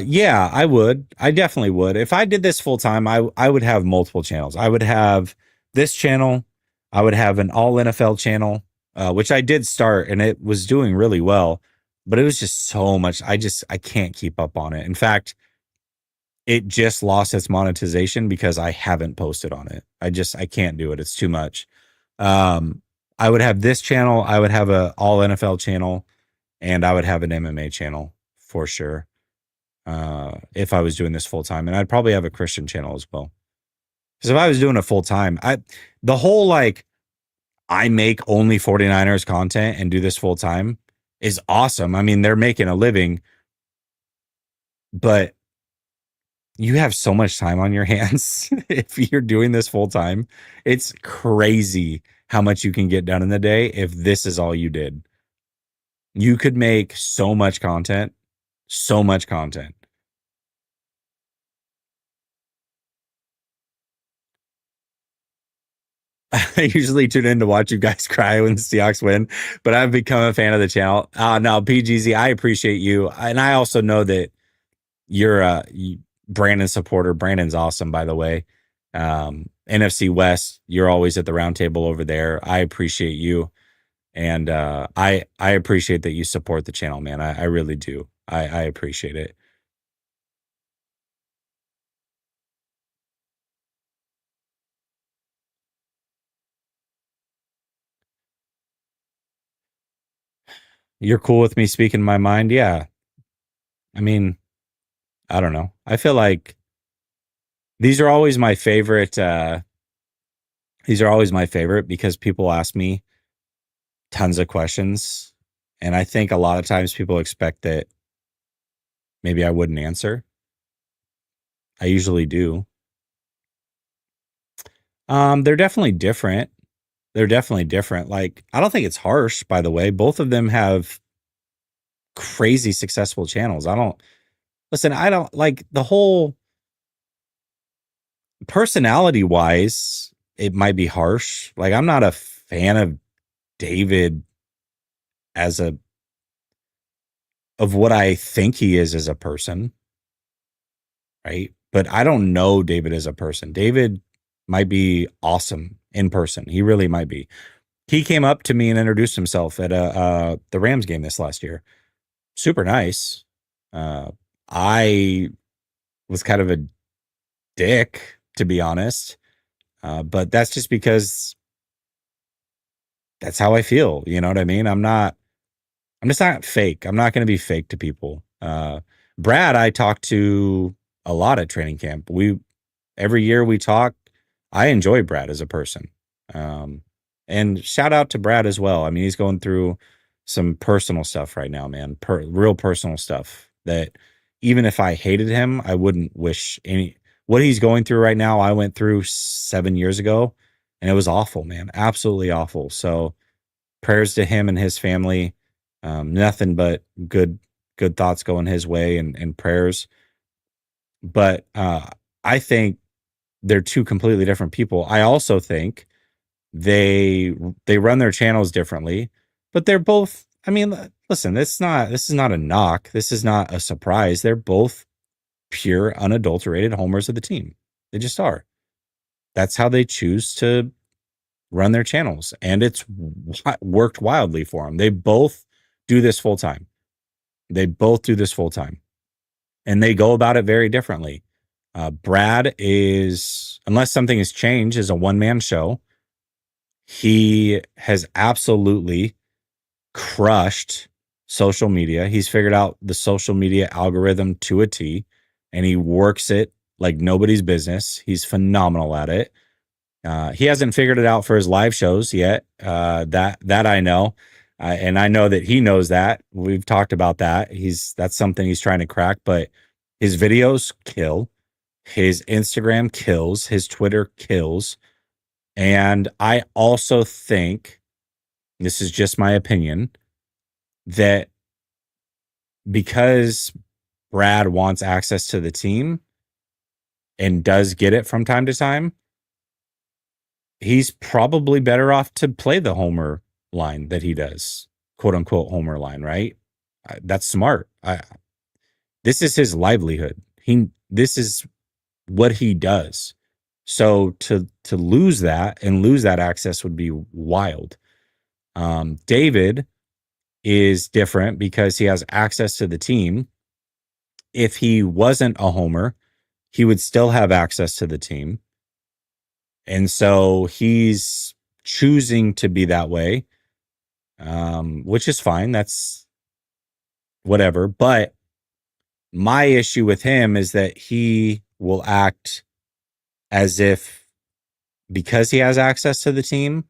Yeah, I would. I definitely would. If I did this full time, I would have multiple channels. I would have this channel. I would have an all NFL channel, which I did start and it was doing really well, but it was just so much. I can't keep up on it. In fact, it just lost its monetization because I haven't posted on it. I can't do it. It's too much. Um, I would have this channel. I would have a all NFL channel, and I would have an MMA channel for sure. If I was doing this full time, and I'd probably have a Christian channel as well. Because if I was doing it full time, the whole like I make only 49ers content and do this full time is awesome. I mean, they're making a living, but you have so much time on your hands if you're doing this full time. It's crazy how much you can get done in the day if this is all you did. You could make so much content, so much content. I usually tune in to watch you guys cry when the Seahawks win, but I've become a fan of the channel. No, PGZ, I appreciate you. And I also know that you're a Brandon supporter. Brandon's awesome, by the way. NFC West, you're always at the round table over there. I appreciate you. And I appreciate that you support the channel, man. I really do. I appreciate it. You're cool with me speaking my mind? Yeah. I mean, I don't know. I feel like these are always my favorite. These are always my favorite because people ask me tons of questions. And I think a lot of times people expect that maybe I wouldn't answer. I usually do. They're definitely different. They're definitely different. Like, I don't think it's harsh, by the way. Both of them have crazy successful channels. I don't listen, I don't like the whole personality wise, it might be harsh. Like, I'm not a fan of David as a of what I think he is as a person, right? But I don't know David as a person. David might be awesome in person. He really might be. He came up to me and introduced himself at the Rams game this last year. Super nice. I was kind of a dick, to be honest. But that's just because that's how I feel. You know what I mean? I'm just not fake. I'm not going to be fake to people. Brad, I talk to a lot at training camp. Every year we talk. I enjoy Brad as a person. Um, and shout out to Brad as well. I mean, he's going through some personal stuff right now, man. Real personal stuff that even if I hated him, I wouldn't wish any what he's going through right now. I went through 7 years ago, and it was awful, man. Absolutely awful. So prayers to him and his family. Nothing but good thoughts going his way and prayers. But I think they're two completely different people. I also think they they run their channels differently, but they're both. I mean, listen, this is not a knock. This is not a surprise. They're both pure, unadulterated homers of the team. They just are. That's how they choose to run their channels, and it's worked wildly for them. They both do this full time. They both do this full time, and they go about it very differently. Brad is, unless something has changed, is a one man show. He has absolutely crushed social media. He's figured out the social media algorithm to a T, and he works it like nobody's business. He's phenomenal at it. He hasn't figured it out for his live shows yet. That I know, and I know that he knows that. We've talked about that. That's something he's trying to crack. But his videos kill. His Instagram kills. His Twitter kills. And I also think, this is just my opinion, that because Brad wants access to the team and does get it from time to time, he's probably better off to play the homer line that he does, quote unquote homer line, right? That's smart. This is his livelihood. This is what he does. So to lose that and lose that access would be wild. David is different because he has access to the team. If he wasn't a homer, he would still have access to the team. And so he's choosing to be that way, which is fine. That's whatever. But my issue with him is that he will act as if, because he has access to the team,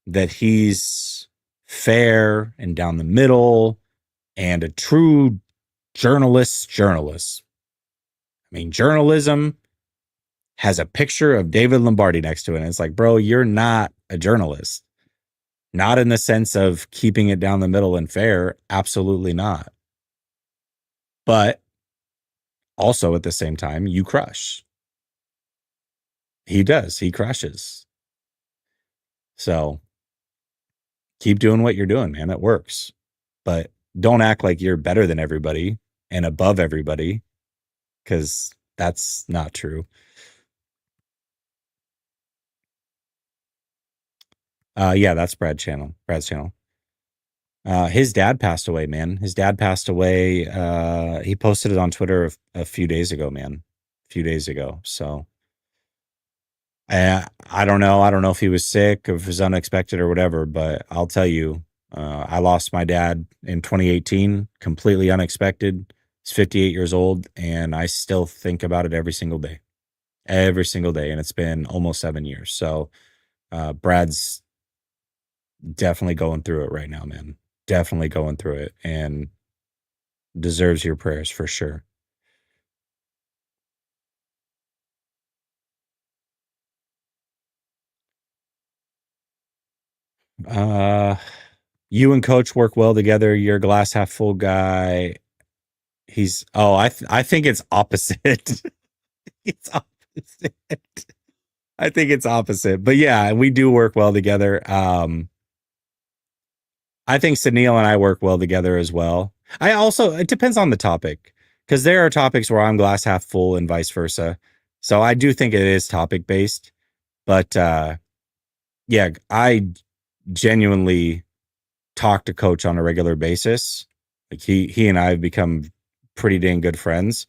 that he's fair and down the middle and a true journalist. I mean, journalism has a picture of David Lombardi next to it. And it's like, bro, you're not a journalist. Not in the sense of keeping it down the middle and fair. Absolutely not. But also at the same time, you crush. He does. He crushes. So keep doing what you're doing, man. It works. But don't act like you're better than everybody and above everybody, because that's not true. Yeah, that's Brad's channel. His dad passed away, man. His dad passed away. He posted it on Twitter a few days ago, man. A few days ago. So I don't know. I don't know if he was sick, if it was unexpected or whatever, but I'll tell you, I lost my dad in 2018, completely unexpected. He's 58 years old, and I still think about it every single day. And it's been almost 7 years. So Brad's definitely going through it right now, man. Definitely going through it and deserves your prayers for sure. Uh, you and coach work well together. You're a glass half full guy. I think it's opposite. It's opposite. I think it's opposite. But yeah, we do work well together. I think Sunil and I work well together as well. I also, it depends on the topic, because there are topics where I'm glass half full and vice versa. So I do think it is topic based. But yeah, I genuinely talk to coach on a regular basis. Like he and I have become pretty dang good friends.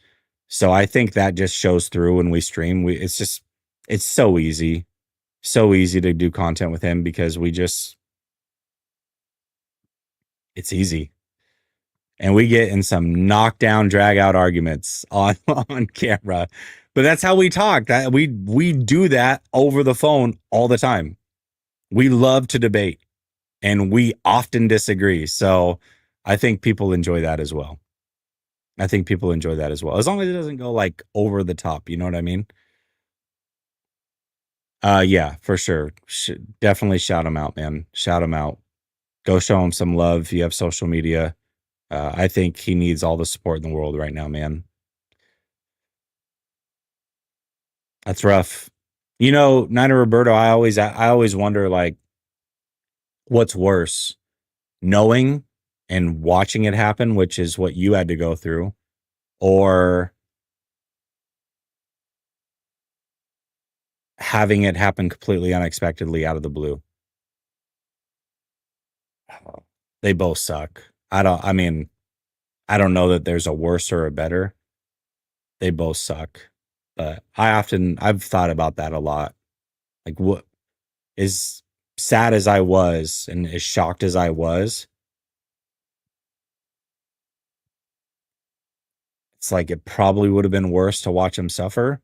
So I think that just shows through when we stream. It's so easy to do content with him because it's easy. And we get in some knockdown, drag out arguments on on camera. But that's how we talk. That we do that over the phone all the time. We love to debate and we often disagree. So I think people enjoy that as well. I think people enjoy that as well. As long as it doesn't go like over the top, you know what I mean? Yeah, for sure. Definitely shout him out, man. Shout him out. Go show him some love if you have social media. I think he needs all the support in the world right now, man. That's rough. You know, Nina Roberto, I always wonder like what's worse, knowing and watching it happen, which is what you had to go through, or having it happen completely unexpectedly out of the blue. They both suck. I mean, I don't know that there's a worse or a better. They both suck. But I've thought about that a lot. Like what as sad as I was and as shocked as I was, it's like it probably would have been worse to watch him suffer,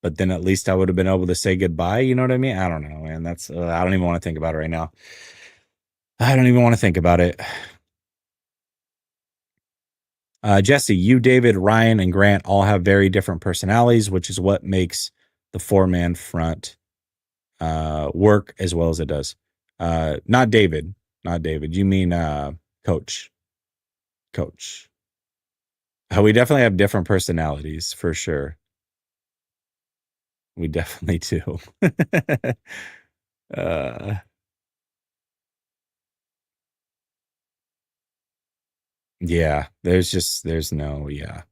but then at least I would have been able to say goodbye. You know what I mean? I don't know, man. I don't even want to think about it right now. I don't even want to think about it. Jesse, you, David, Ryan, and Grant all have very different personalities, which is what makes the 4-man front work as well as it does. Not David. Not David. You mean Coach. Coach. We definitely have different personalities for sure. We definitely do. uh, yeah, there's no, yeah.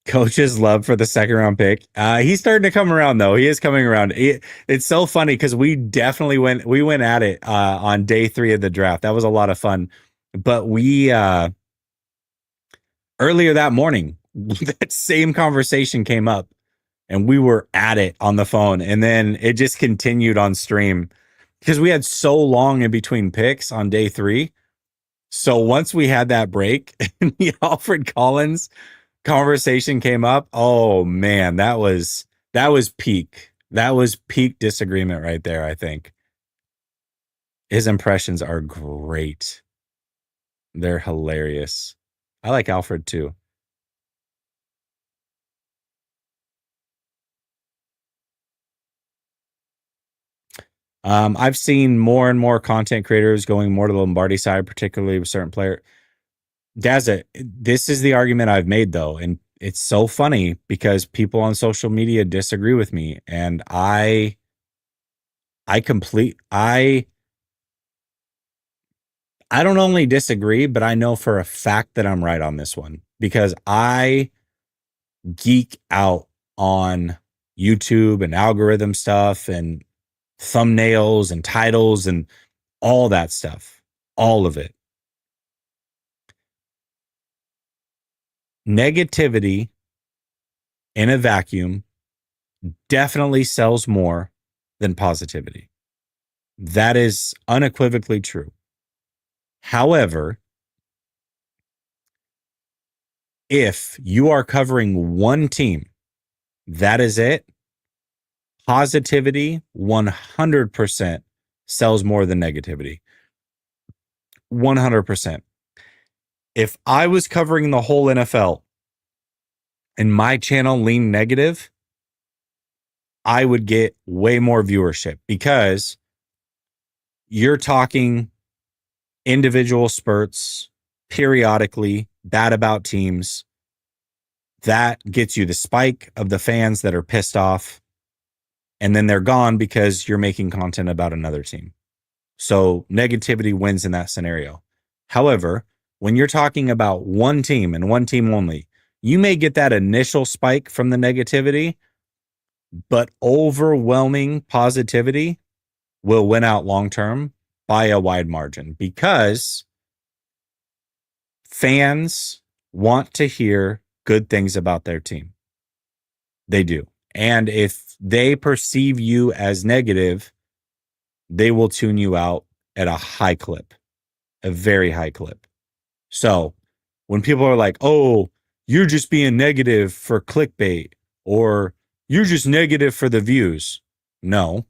Coach's love for the second round pick. He's starting to come around though. He is coming around. It's so funny because we went at it on day 3 of the draft. That was a lot of fun. But we earlier that morning, that same conversation came up and we were at it on the phone. And then it just continued on stream because we had so long in between picks on day 3. So once we had that break and the Alfred Collins conversation came up, oh man, that was peak. That was peak disagreement right there, I think. His impressions are great. They're hilarious. I like Alfred too. I've seen more and more content creators going more to the Lombardi side, particularly with certain player. Daza, this is the argument I've made though, and it's so funny because people on social media disagree with me, and I don't only disagree, but I know for a fact that I'm right on this one because I geek out on YouTube and algorithm stuff and thumbnails and titles and all that stuff. All of it. Negativity in a vacuum definitely sells more than positivity. That is unequivocally true. However, if you are covering one team, that is it. Positivity 100% sells more than negativity. 100%. If I was covering the whole NFL and my channel leaned negative, I would get way more viewership because you're talking individual spurts periodically, bad about teams. That gets you the spike of the fans that are pissed off, and then they're gone because you're making content about another team. So negativity wins in that scenario. However, when you're talking about one team and one team only, you may get that initial spike from the negativity, but overwhelming positivity will win out long term by a wide margin because fans want to hear good things about their team. They do. And if they perceive you as negative, they will tune you out at a high clip, a very high clip. So when people are like, oh, you're just being negative for clickbait or you're just negative for the views. No,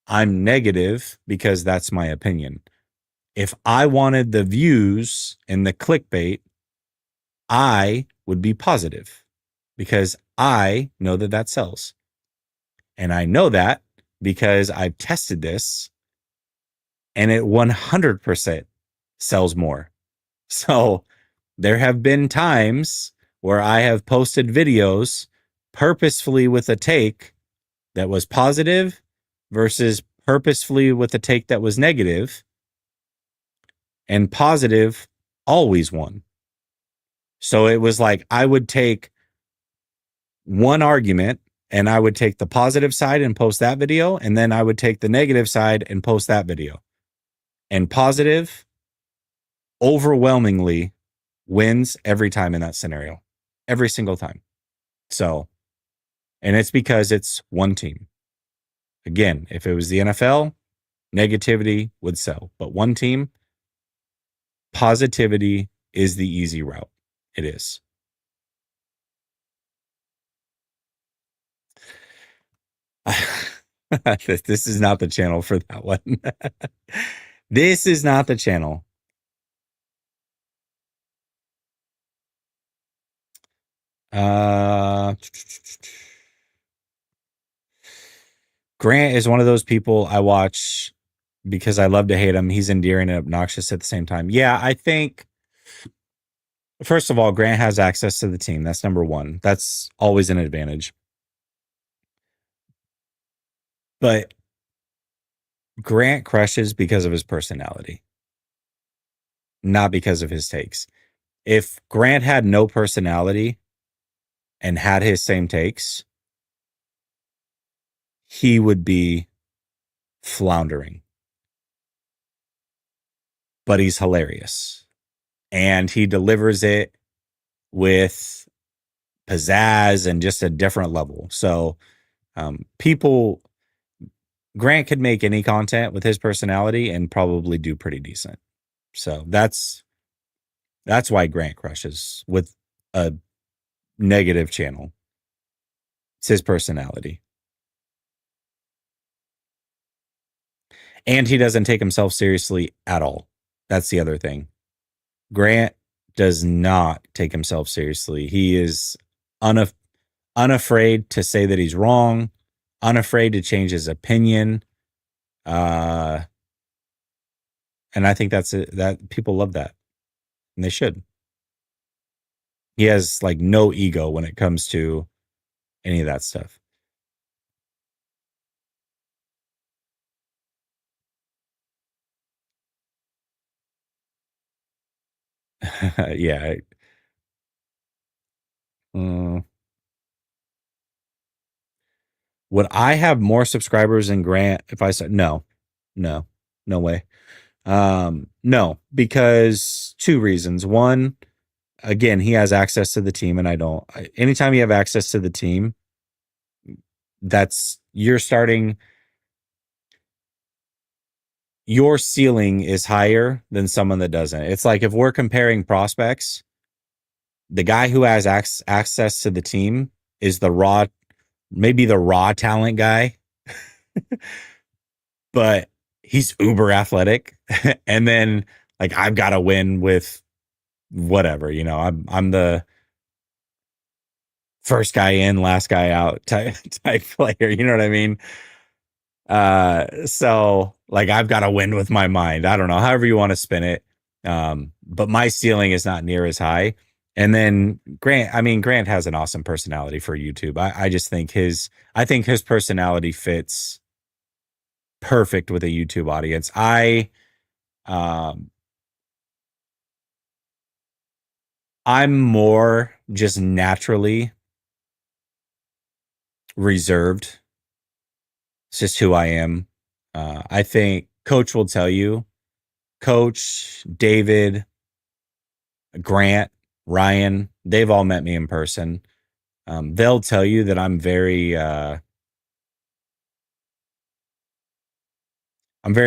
I'm negative because that's my opinion. If I wanted the views and the clickbait, I would be positive because I know that that sells. And I know that because I've tested this and it 100% sells more. So there have been times where I have posted videos purposefully with a take that was positive versus purposefully with a take that was negative, and positive always won. So it was like I would take one argument and I would take the positive side and post that video, and then I would take the negative side and post that video. And positive overwhelmingly wins every time in that scenario, every single time. So, and it's because it's one team. Again, if it was the NFL, negativity would sell, but one team, positivity is the easy route. It is. This is not the channel for that one. This is not the channel. Grant is one of those people I watch because I love to hate him. He's endearing and obnoxious at the same time. Yeah, I think, first of all, Grant has access to the team. That's number one. That's always an advantage. But Grant crushes because of his personality, not because of his takes. If Grant had no personality and had his same takes, he would be floundering. But he's hilarious. And he delivers it with pizzazz and just a different level. So people, Grant could make any content with his personality and probably do pretty decent. So that's why Grant crushes with a negative channel. It's his personality. And he doesn't take himself seriously at all. That's the other thing. Grant does not take himself seriously. He is unafraid to say that he's wrong, unafraid to change his opinion. And I think that's it, that people love that, and they should. He has like no ego when it comes to any of that stuff. Yeah. Mm. Would I have more subscribers than Grant if I said no? No, no way. No, because two reasons. One, again, he has access to the team, and I don't. Anytime you have access to the team, that's you're starting. Your ceiling is higher than someone that doesn't. It's like if we're comparing prospects, the guy who has access to the team is the raw, maybe the raw talent guy, but he's uber athletic. And then like I've got to win with whatever, I'm the first guy in, last guy out type player. You know what I mean? So like I've got to win with my mind. I don't know, however you want to spin it. But my ceiling is not near as high. And then Grant has an awesome personality for YouTube. I just think his personality fits perfect with a YouTube audience. Um I'm more just naturally reserved. It's just who I am. I think Coach will tell you, Coach, David, Grant, Ryan, they've all met me in person. They'll tell you that I'm very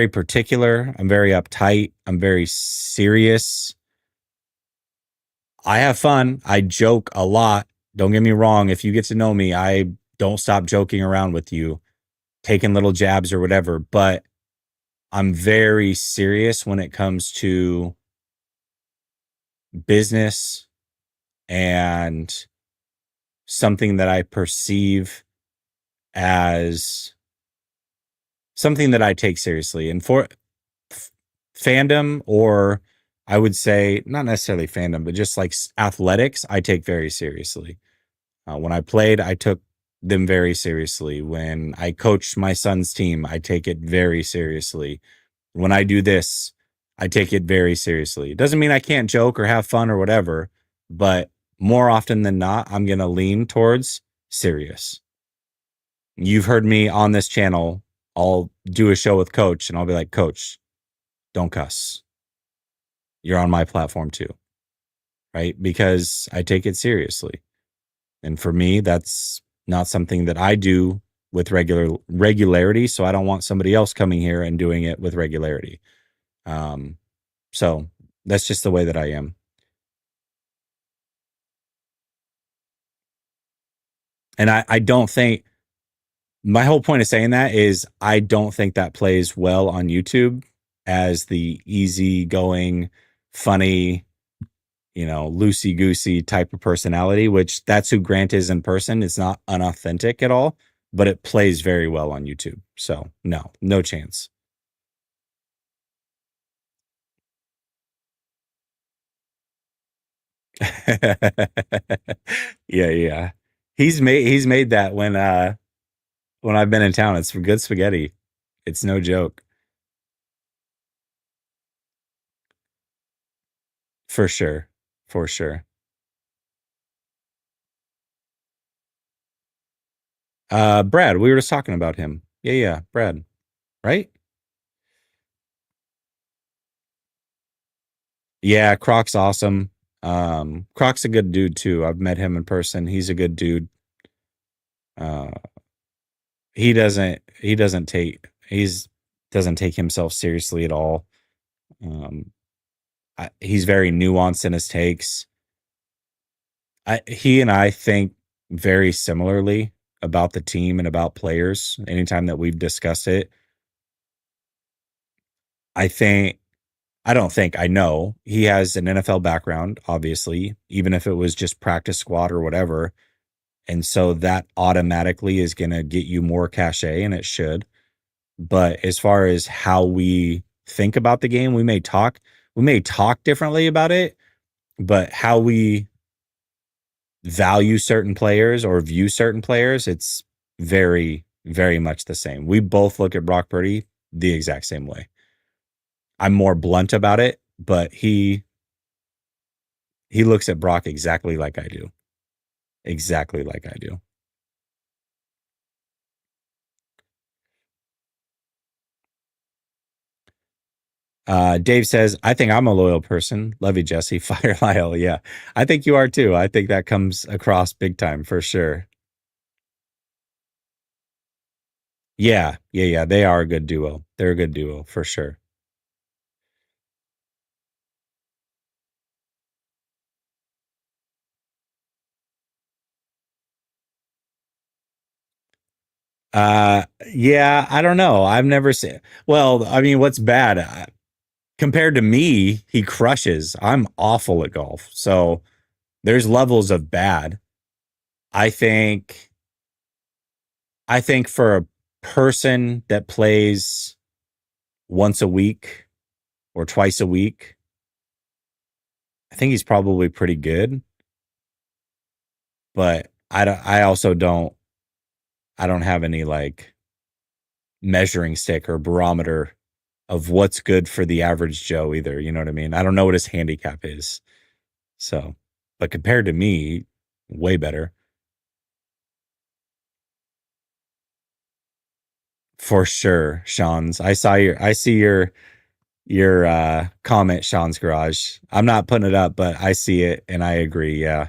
particular. I'm very uptight. I'm very serious. I have fun. I joke a lot. Don't get me wrong. If you get to know me, I don't stop joking around with you, taking little jabs or whatever. But I'm very serious when it comes to business and something that I perceive as something that I take seriously. And for fandom, or I would say not necessarily fandom, but just like athletics, I take very seriously. When I played, I took them very seriously. When I coached my son's team, I take it very seriously. When I do this, I take it very seriously. It doesn't mean I can't joke or have fun or whatever, but more often than not, I'm going to lean towards serious. You've heard me on this channel. I'll do a show with Coach and I'll be like, Coach, don't cuss. You're on my platform too. Right. Because I take it seriously. And for me, that's not something that I do with regularity. So I don't want somebody else coming here and doing it with regularity. Um, so that's just the way that I am. And I don't think my whole point of saying that is I don't think that plays well on YouTube as the easygoing, funny, loosey goosey type of personality, which that's who Grant is in person. It's not unauthentic at all, but it plays very well on YouTube. So no chance. Yeah. He's made that when I've been in town. It's good spaghetti. It's no joke. For sure. For sure. Brad, we were just talking about him. Yeah, Brad, right? Yeah, Croc's awesome. Croc's a good dude too. I've met him in person. He's a good dude. Uh, he doesn't take himself seriously at all. Um, he's very nuanced in his takes. He and I think very similarly about the team and about players. Anytime that we've discussed it, I think I don't think I know he has an NFL background, obviously, even if it was just practice squad or whatever. And so that automatically is going to get you more cachet, and it should. But as far as how we think about the game, we may talk differently about it, but how we value certain players or view certain players, it's very, very much the same. We both look at Brock Purdy the exact same way. I'm more blunt about it, but He looks at Brock exactly like I do. Exactly like I do. Dave says, I think I'm a loyal person. Love you, Jesse. Fire Lyle. Yeah. I think you are too. I think that comes across big time for sure. Yeah. Yeah. Yeah. They are a good duo. They're a good duo for sure. Yeah, I don't know. I've never seen, well, I mean, what's bad? Compared to me, he crushes. I'm awful at golf. So there's levels of bad. I think I think for a person that plays once a week or twice a week, I think he's probably pretty good. But I also I don't have any like measuring stick or barometer of what's good for the average Joe either. You know what I mean? I don't know what his handicap is. So, but compared to me, way better for sure. Sean's. I see your comment, Sean's Garage. I'm not putting it up, but I see it and I agree. Yeah.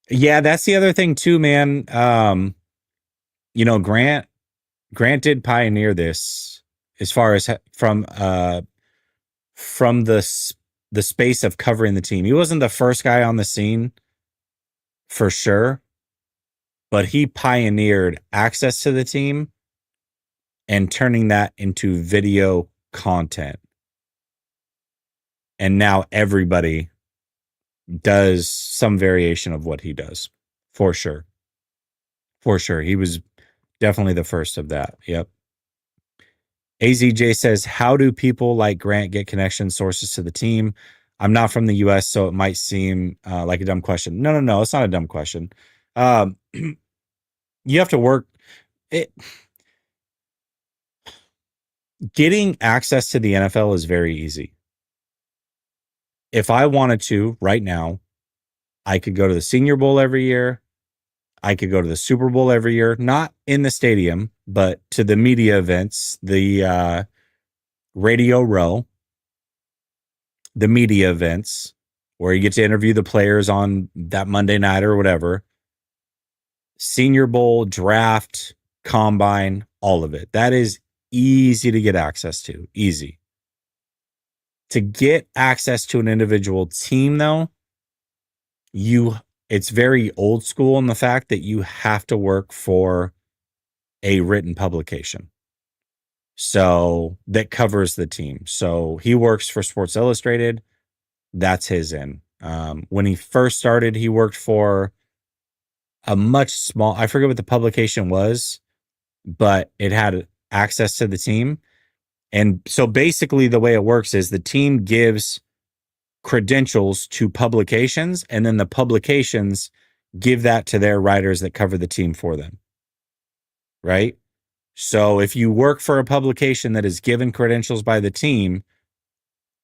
Yeah, that's the other thing too, man. You know, Grant did pioneer this as far as from the space of covering the team. He wasn't the first guy on the scene for sure, but he pioneered access to the team and turning that into video content. And now everybody does some variation of what he does. For sure. For sure. He was definitely the first of that. Yep. AZJ says, how do people like Grant get connection sources to the team? I'm not from the US, so it might seem like a dumb question. No, no, no. It's not a dumb question. Um, you have to work it. Getting access to the NFL is very easy. If I wanted to right now, I could go to the Senior Bowl every year. I could go to the Super Bowl every year, not in the stadium, but to the media events, the Radio Row, the media events where you get to interview the players on that Monday night or whatever. Senior Bowl, draft, combine, all of it. That is easy to get access to. Easy. To get access to an individual team, though, you it's very old school in the fact that you have to work for a written publication. So that covers the team. So he works for Sports Illustrated. That's his in. When he first started, he worked for a much small, I forget what the publication was, but it had access to the team. And so basically, the way it works is the team gives credentials to publications, and then the publications give that to their writers that cover the team for them. Right. So if you work for a publication that is given credentials by the team,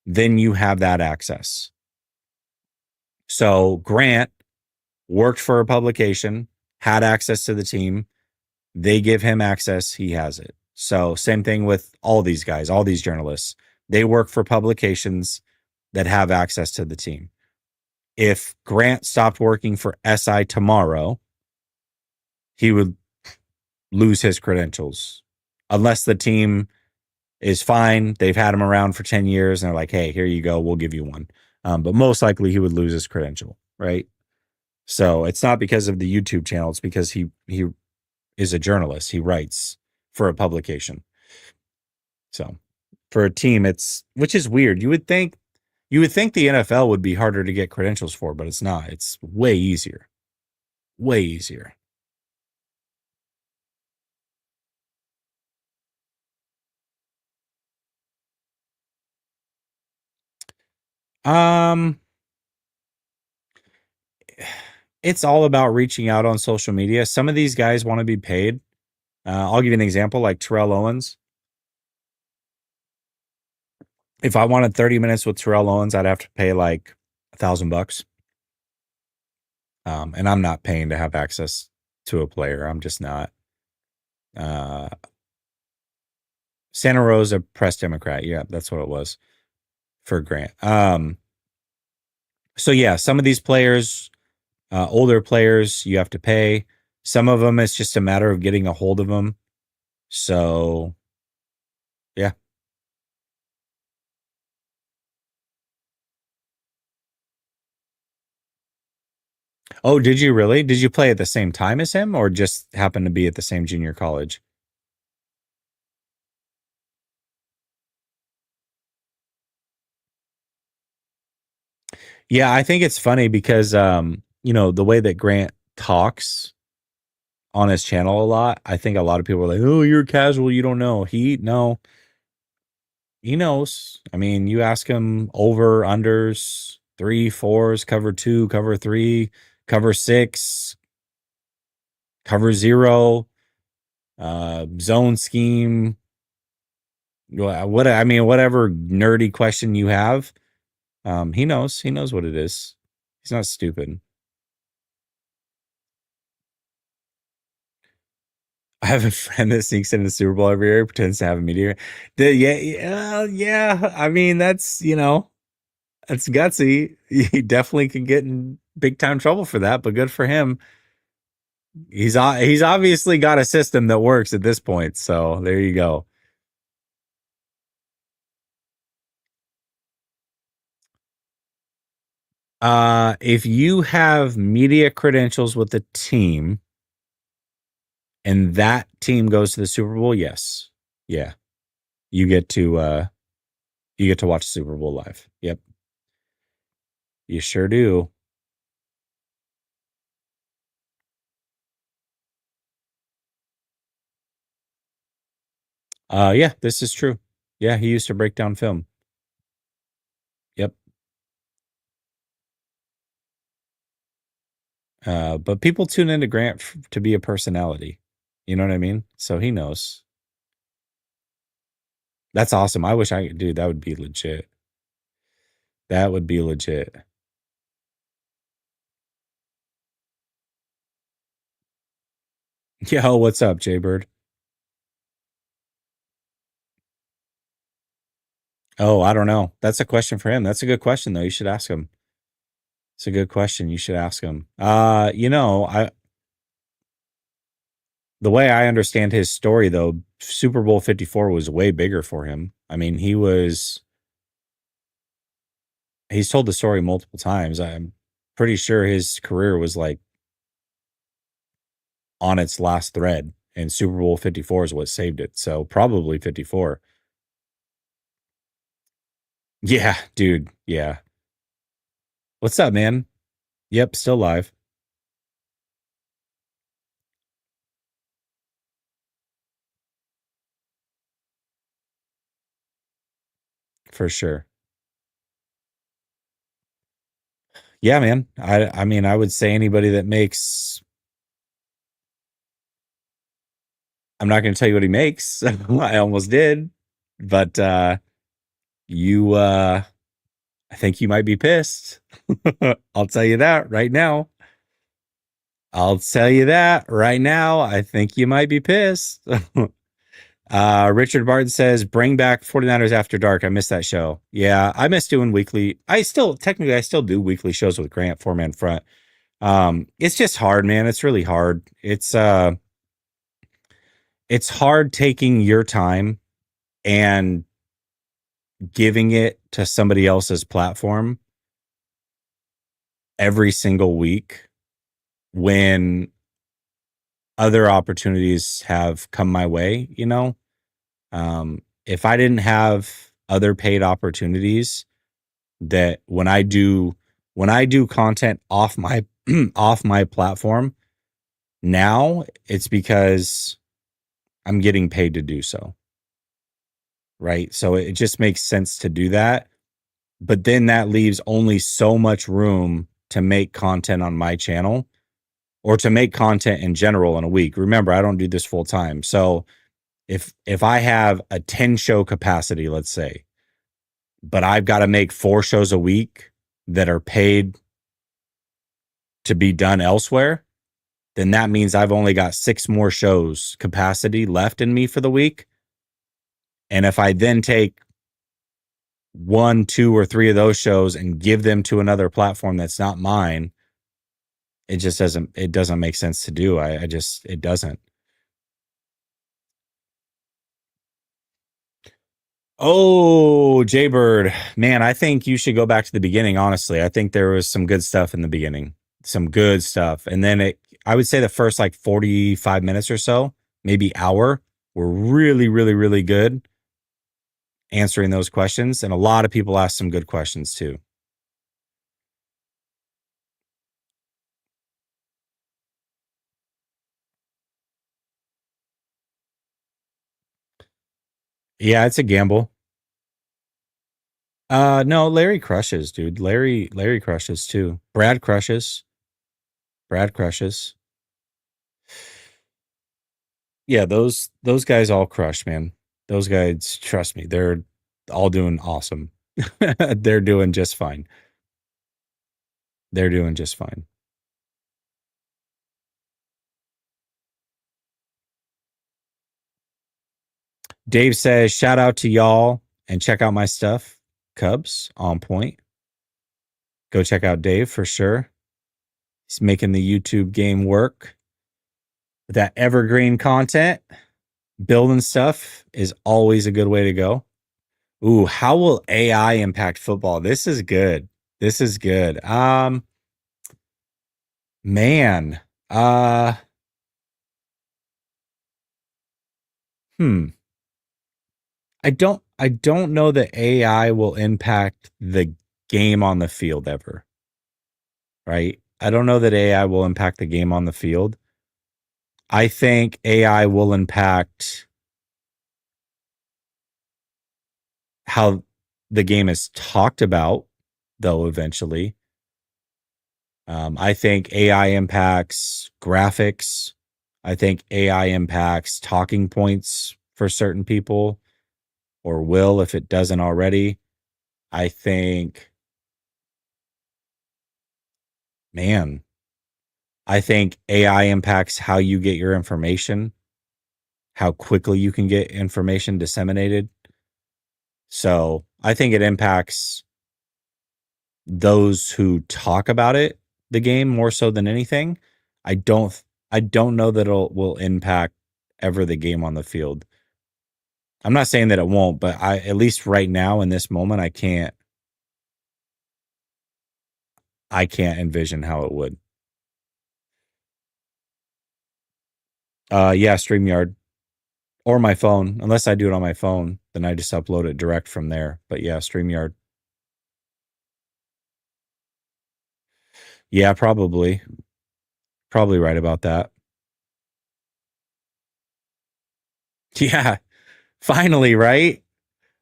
then you have that access. So Grant worked for a publication, had access to the team. They give him access, he has it. So same thing with all these guys, all these journalists. They work for publications that have access to the team. If Grant stopped working for SI tomorrow, he would lose his credentials unless the team is fine. They've had him around for 10 years and they're like, hey, here you go. We'll give you one. But most likely he would lose his credential, right? So it's not because of the YouTube channel. It's because he is a journalist. He writes for a publication. So for a team, it's which is weird. You would think the NFL would be harder to get credentials for, but it's not. It's way easier. Way easier. Um, it's all about reaching out on social media. Some of these guys want to be paid. I'll give you an example, like Terrell Owens. If I wanted 30 minutes with Terrell Owens, I'd have to pay like $1,000. And I'm not paying to have access to a player. I'm just not. Uh, Santa Rosa Press Democrat. Yeah, that's what it was for Grant. So yeah, some of these players, older players, you have to pay. Some of them, it's just a matter of getting a hold of them. So yeah. Oh, did you really? Did you play at the same time as him or just happen to be at the same junior college? Yeah, I think it's funny because the way that Grant talks on his channel a lot, I think a lot of people are like, "Oh, you're casual, you don't know." He knows. I mean, you ask him over unders, three, fours, cover two, cover three, cover six, cover zero, zone scheme. What I mean, whatever nerdy question you have, he knows. He knows what it is. He's not stupid. I have a friend that sneaks into the Super Bowl every year, pretends to have a meteor. Yeah. I mean, that's gutsy. He definitely can get in big time trouble for that, but good for him. He's obviously got a system that works at this point. So there you go. If you have media credentials with the team and that team goes to the Super Bowl, yes. Yeah. You get to watch the Super Bowl live. Yep. You sure do. Yeah, this is true. Yeah, he used to break down film. Yep. But people tune into Grant to be a personality. You know what I mean? So he knows. That's awesome. I wish I could do that. Would be legit. That would be legit. Yo, what's up, Jaybird? Oh, I don't know. That's a question for him. That's a good question though. You should ask him. It's a good question. You should ask him. I the way I understand his story though, Super Bowl 54 was way bigger for him. I mean, he's told the story multiple times. I'm pretty sure his career was like on its last thread, and Super Bowl 54 is what saved it. So probably 54. Yeah, dude. Yeah. What's up, man? Yep, still live for sure. Yeah, man. I mean, I would say anybody that makes I'm not going to tell you what he makes. I almost did. But you I think you might be pissed. I'll tell you that right now. I'll tell you that right now. I think you might be pissed. Richard Barton says, bring back 49ers After Dark. I missed that show. Yeah, I miss doing weekly. I still do weekly shows with Grant, four man front. It's just hard, man. It's really hard. It's hard taking your time and giving it to somebody else's platform every single week when other opportunities have come my way, if I didn't have other paid opportunities that when I do content off my off my platform now, it's because I'm getting paid to do so. Right. So it just makes sense to do that. But then that leaves only so much room to make content on my channel or to make content in general in a week. Remember, I don't do this full time. So if I have a 10 show capacity, let's say, but I've got to make 4 shows a week that are paid to be done elsewhere, then that means I've only got 6 more shows capacity left in me for the week. And if I then take 1, 2, or 3 of those shows and give them to another platform that's not mine, it doesn't make sense to do. It doesn't. Oh, Jaybird, man, I think you should go back to the beginning. Honestly, I think there was some good stuff in the beginning, some good stuff. And then I would say the first like 45 minutes or so, maybe hour, were really, really, really good answering those questions. And a lot of people asked some good questions too. Yeah, it's a gamble. No, Larry crushes, dude. Larry crushes too. Brad crushes. Brad crushes. Yeah, those guys all crush, man. Those guys, trust me, they're all doing awesome. They're doing just fine. They're doing just fine. Dave says, shout out to y'all and check out my stuff. Cubs on point. Go check out Dave for sure. He's making the YouTube game work. That evergreen content, building stuff is always a good way to go. Ooh, how will AI impact football? This is good. This is good. Man. Hmm. I don't know that AI will impact the game on the field ever. Right? I don't know that AI will impact the game on the field. I think AI will impact how the game is talked about, though, eventually. I think AI impacts graphics. I think AI impacts talking points for certain people, or will if it doesn't already. I think, man, I think AI impacts how you get your information, how quickly you can get information disseminated. So I think it impacts those who talk about it, the game, more so than anything. I don't know that it will impact ever the game on the field. I'm not saying that it won't, but I, at least right now in this moment, I can't envision how it would. Yeah, StreamYard or my phone. Unless I do it on my phone, then I just upload it direct from there. But yeah, StreamYard. Yeah, probably. Probably right about that. Yeah, finally, right?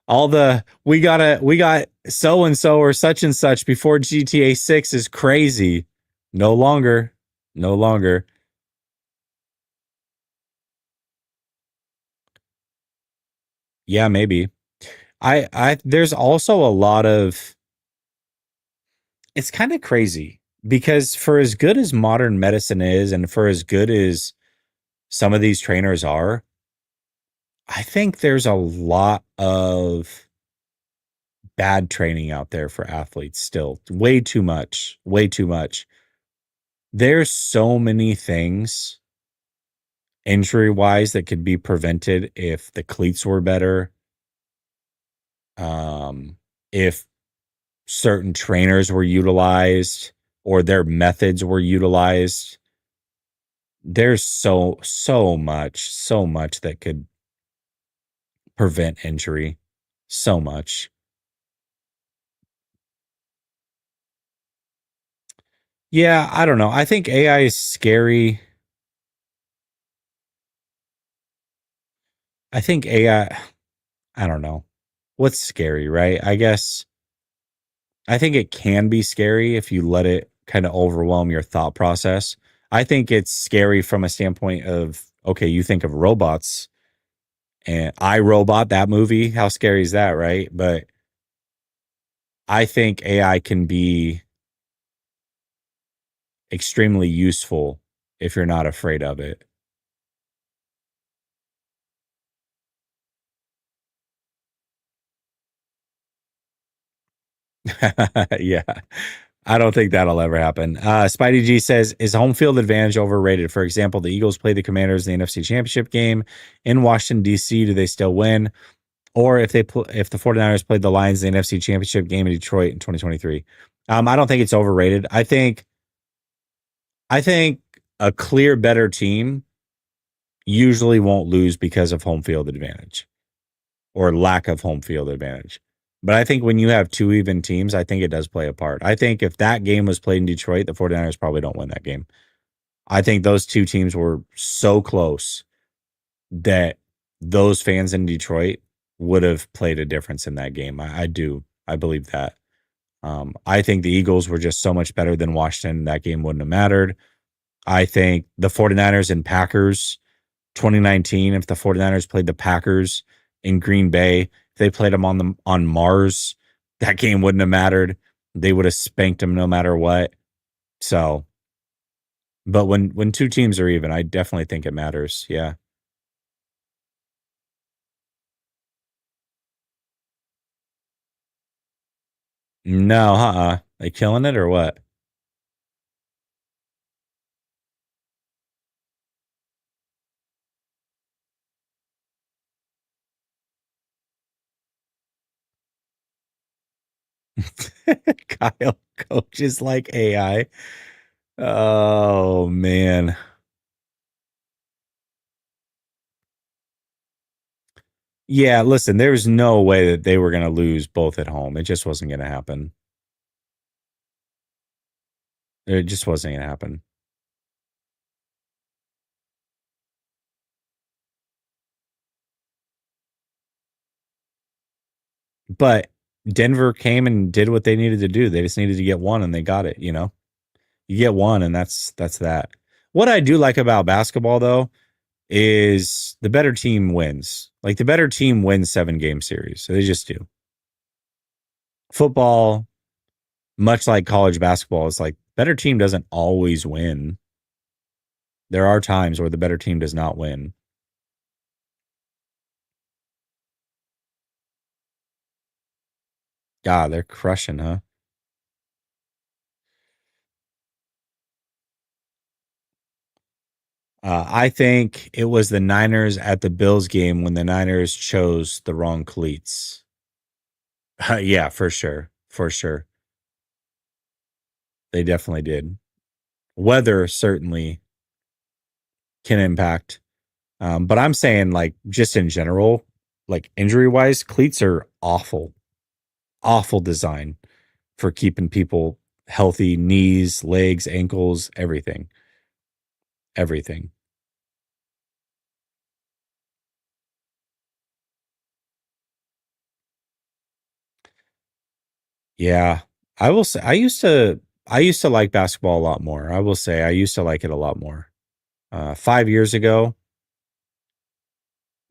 All the we got so and so or such and such before GTA 6 is crazy. No longer. No longer. Yeah, maybe. I there's also a lot of, it's kind of crazy because for as good as modern medicine is and for as good as some of these trainers are, I think there's a lot of bad training out there for athletes still. Way too much. Way too much. There's so many things injury wise that could be prevented if the cleats were better. If certain trainers were utilized or their methods were utilized. There's so much that could prevent injury. So much. Yeah, I don't know. I think AI is scary. I think I don't know. What's scary, right? I guess I think it can be scary if you let it kind of overwhelm your thought process. I think it's scary from a standpoint of, okay, you think of robots and I Robot, that movie, how scary is that, right? But I think AI can be extremely useful if you're not afraid of it. Yeah. I don't think that'll ever happen. Spidey G says, is home field advantage overrated? For example, the Eagles play the Commanders in the NFC Championship game in Washington, D.C. Do they still win? Or if the 49ers played the Lions in the NFC Championship game in Detroit in 2023? I don't think it's overrated. I think a clear better team usually won't lose because of home field advantage or lack of home field advantage. But I think when you have two even teams, I think it does play a part. I think if that game was played in Detroit, the 49ers probably don't win that game. I think those two teams were so close that those fans in Detroit would have played a difference in that game. I do. I believe that. I think the Eagles were just so much better than Washington. That game wouldn't have mattered. I think the 49ers and Packers 2019, if the 49ers played the Packers in Green Bay, if they played them on Mars, that game wouldn't have mattered. They would have spanked them no matter what. So, but when two teams are even, I definitely think it matters. Yeah. No, They killing it or what? Kyle coaches like AI. Oh man. Yeah, listen, there's no way that they were going to lose both at home. It just wasn't going to happen. It just wasn't going to happen. But Denver came and did what they needed to do. They just needed to get one and they got it, you know. You get one and that's that. What I do like about basketball though is the better team wins. Like the better team wins 7-game series. So they just do. Football, much like college basketball, is like better team doesn't always win. There are times where the better team does not win. God, they're crushing, huh? I think it was the Niners at the Bills game when the Niners chose the wrong cleats. Yeah, for sure. For sure. They definitely did. Weather certainly can impact. But I'm saying, like, just in general, like injury wise, cleats are awful, awful design for keeping people healthy, knees, legs, ankles, everything. Everything. Yeah. I will say I used to like basketball a lot more. I will say I used to like it a lot more. 5 years ago,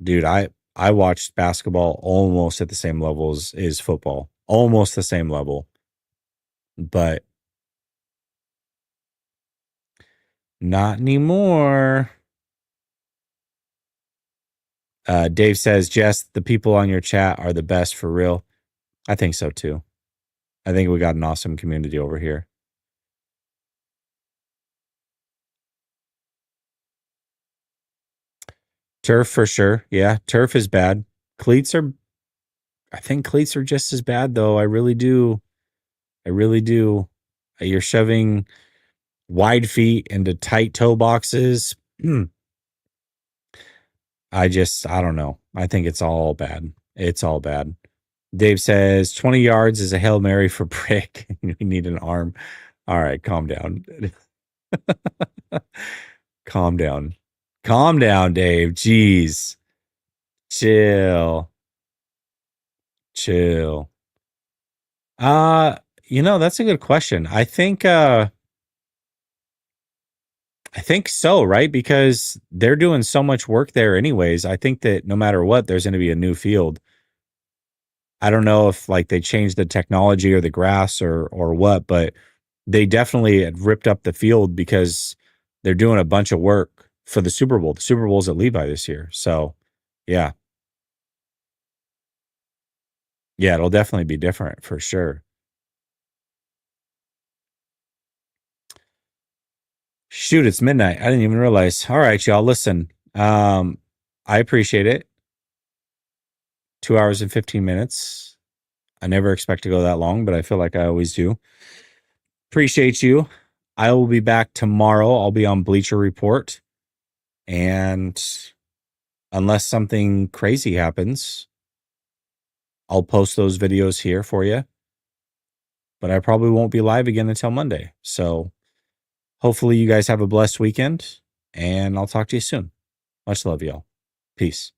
dude, I watched basketball almost at the same level as football. Almost the same level. But not anymore. Dave says, Jess, the people on your chat are the best for real. I think so too. I think we got an awesome community over here. Turf for sure. Yeah, turf is bad. Cleats are, I think cleats are just as bad though. I really do. I really do. You're shoving wide feet into tight toe boxes. I don't know. I think it's all bad. It's all bad. Dave says 20 yards is a Hail Mary for Brick. You need an arm. All right, calm down. Calm down. Calm down, Dave. Jeez. Chill. Chill. Uh, that's a good question. I think so, right? Because they're doing so much work there anyways. I think that no matter what, there's going to be a new field. I don't know if like they changed the technology or the grass or what, but they definitely had ripped up the field because they're doing a bunch of work for the Super Bowl. The Super Bowl's at Levi this year. So, yeah. Yeah, it'll definitely be different for sure. Shoot, it's midnight. I didn't even realize. All right, y'all, listen. I appreciate it. 2 hours and 15 minutes. I never expect to go that long, but I feel like I always do. Appreciate you. I will be back tomorrow. I'll be on Bleacher Report. And unless something crazy happens, I'll post those videos here for you. But I probably won't be live again until Monday. So hopefully you guys have a blessed weekend, and I'll talk to you soon. Much love, y'all. Peace.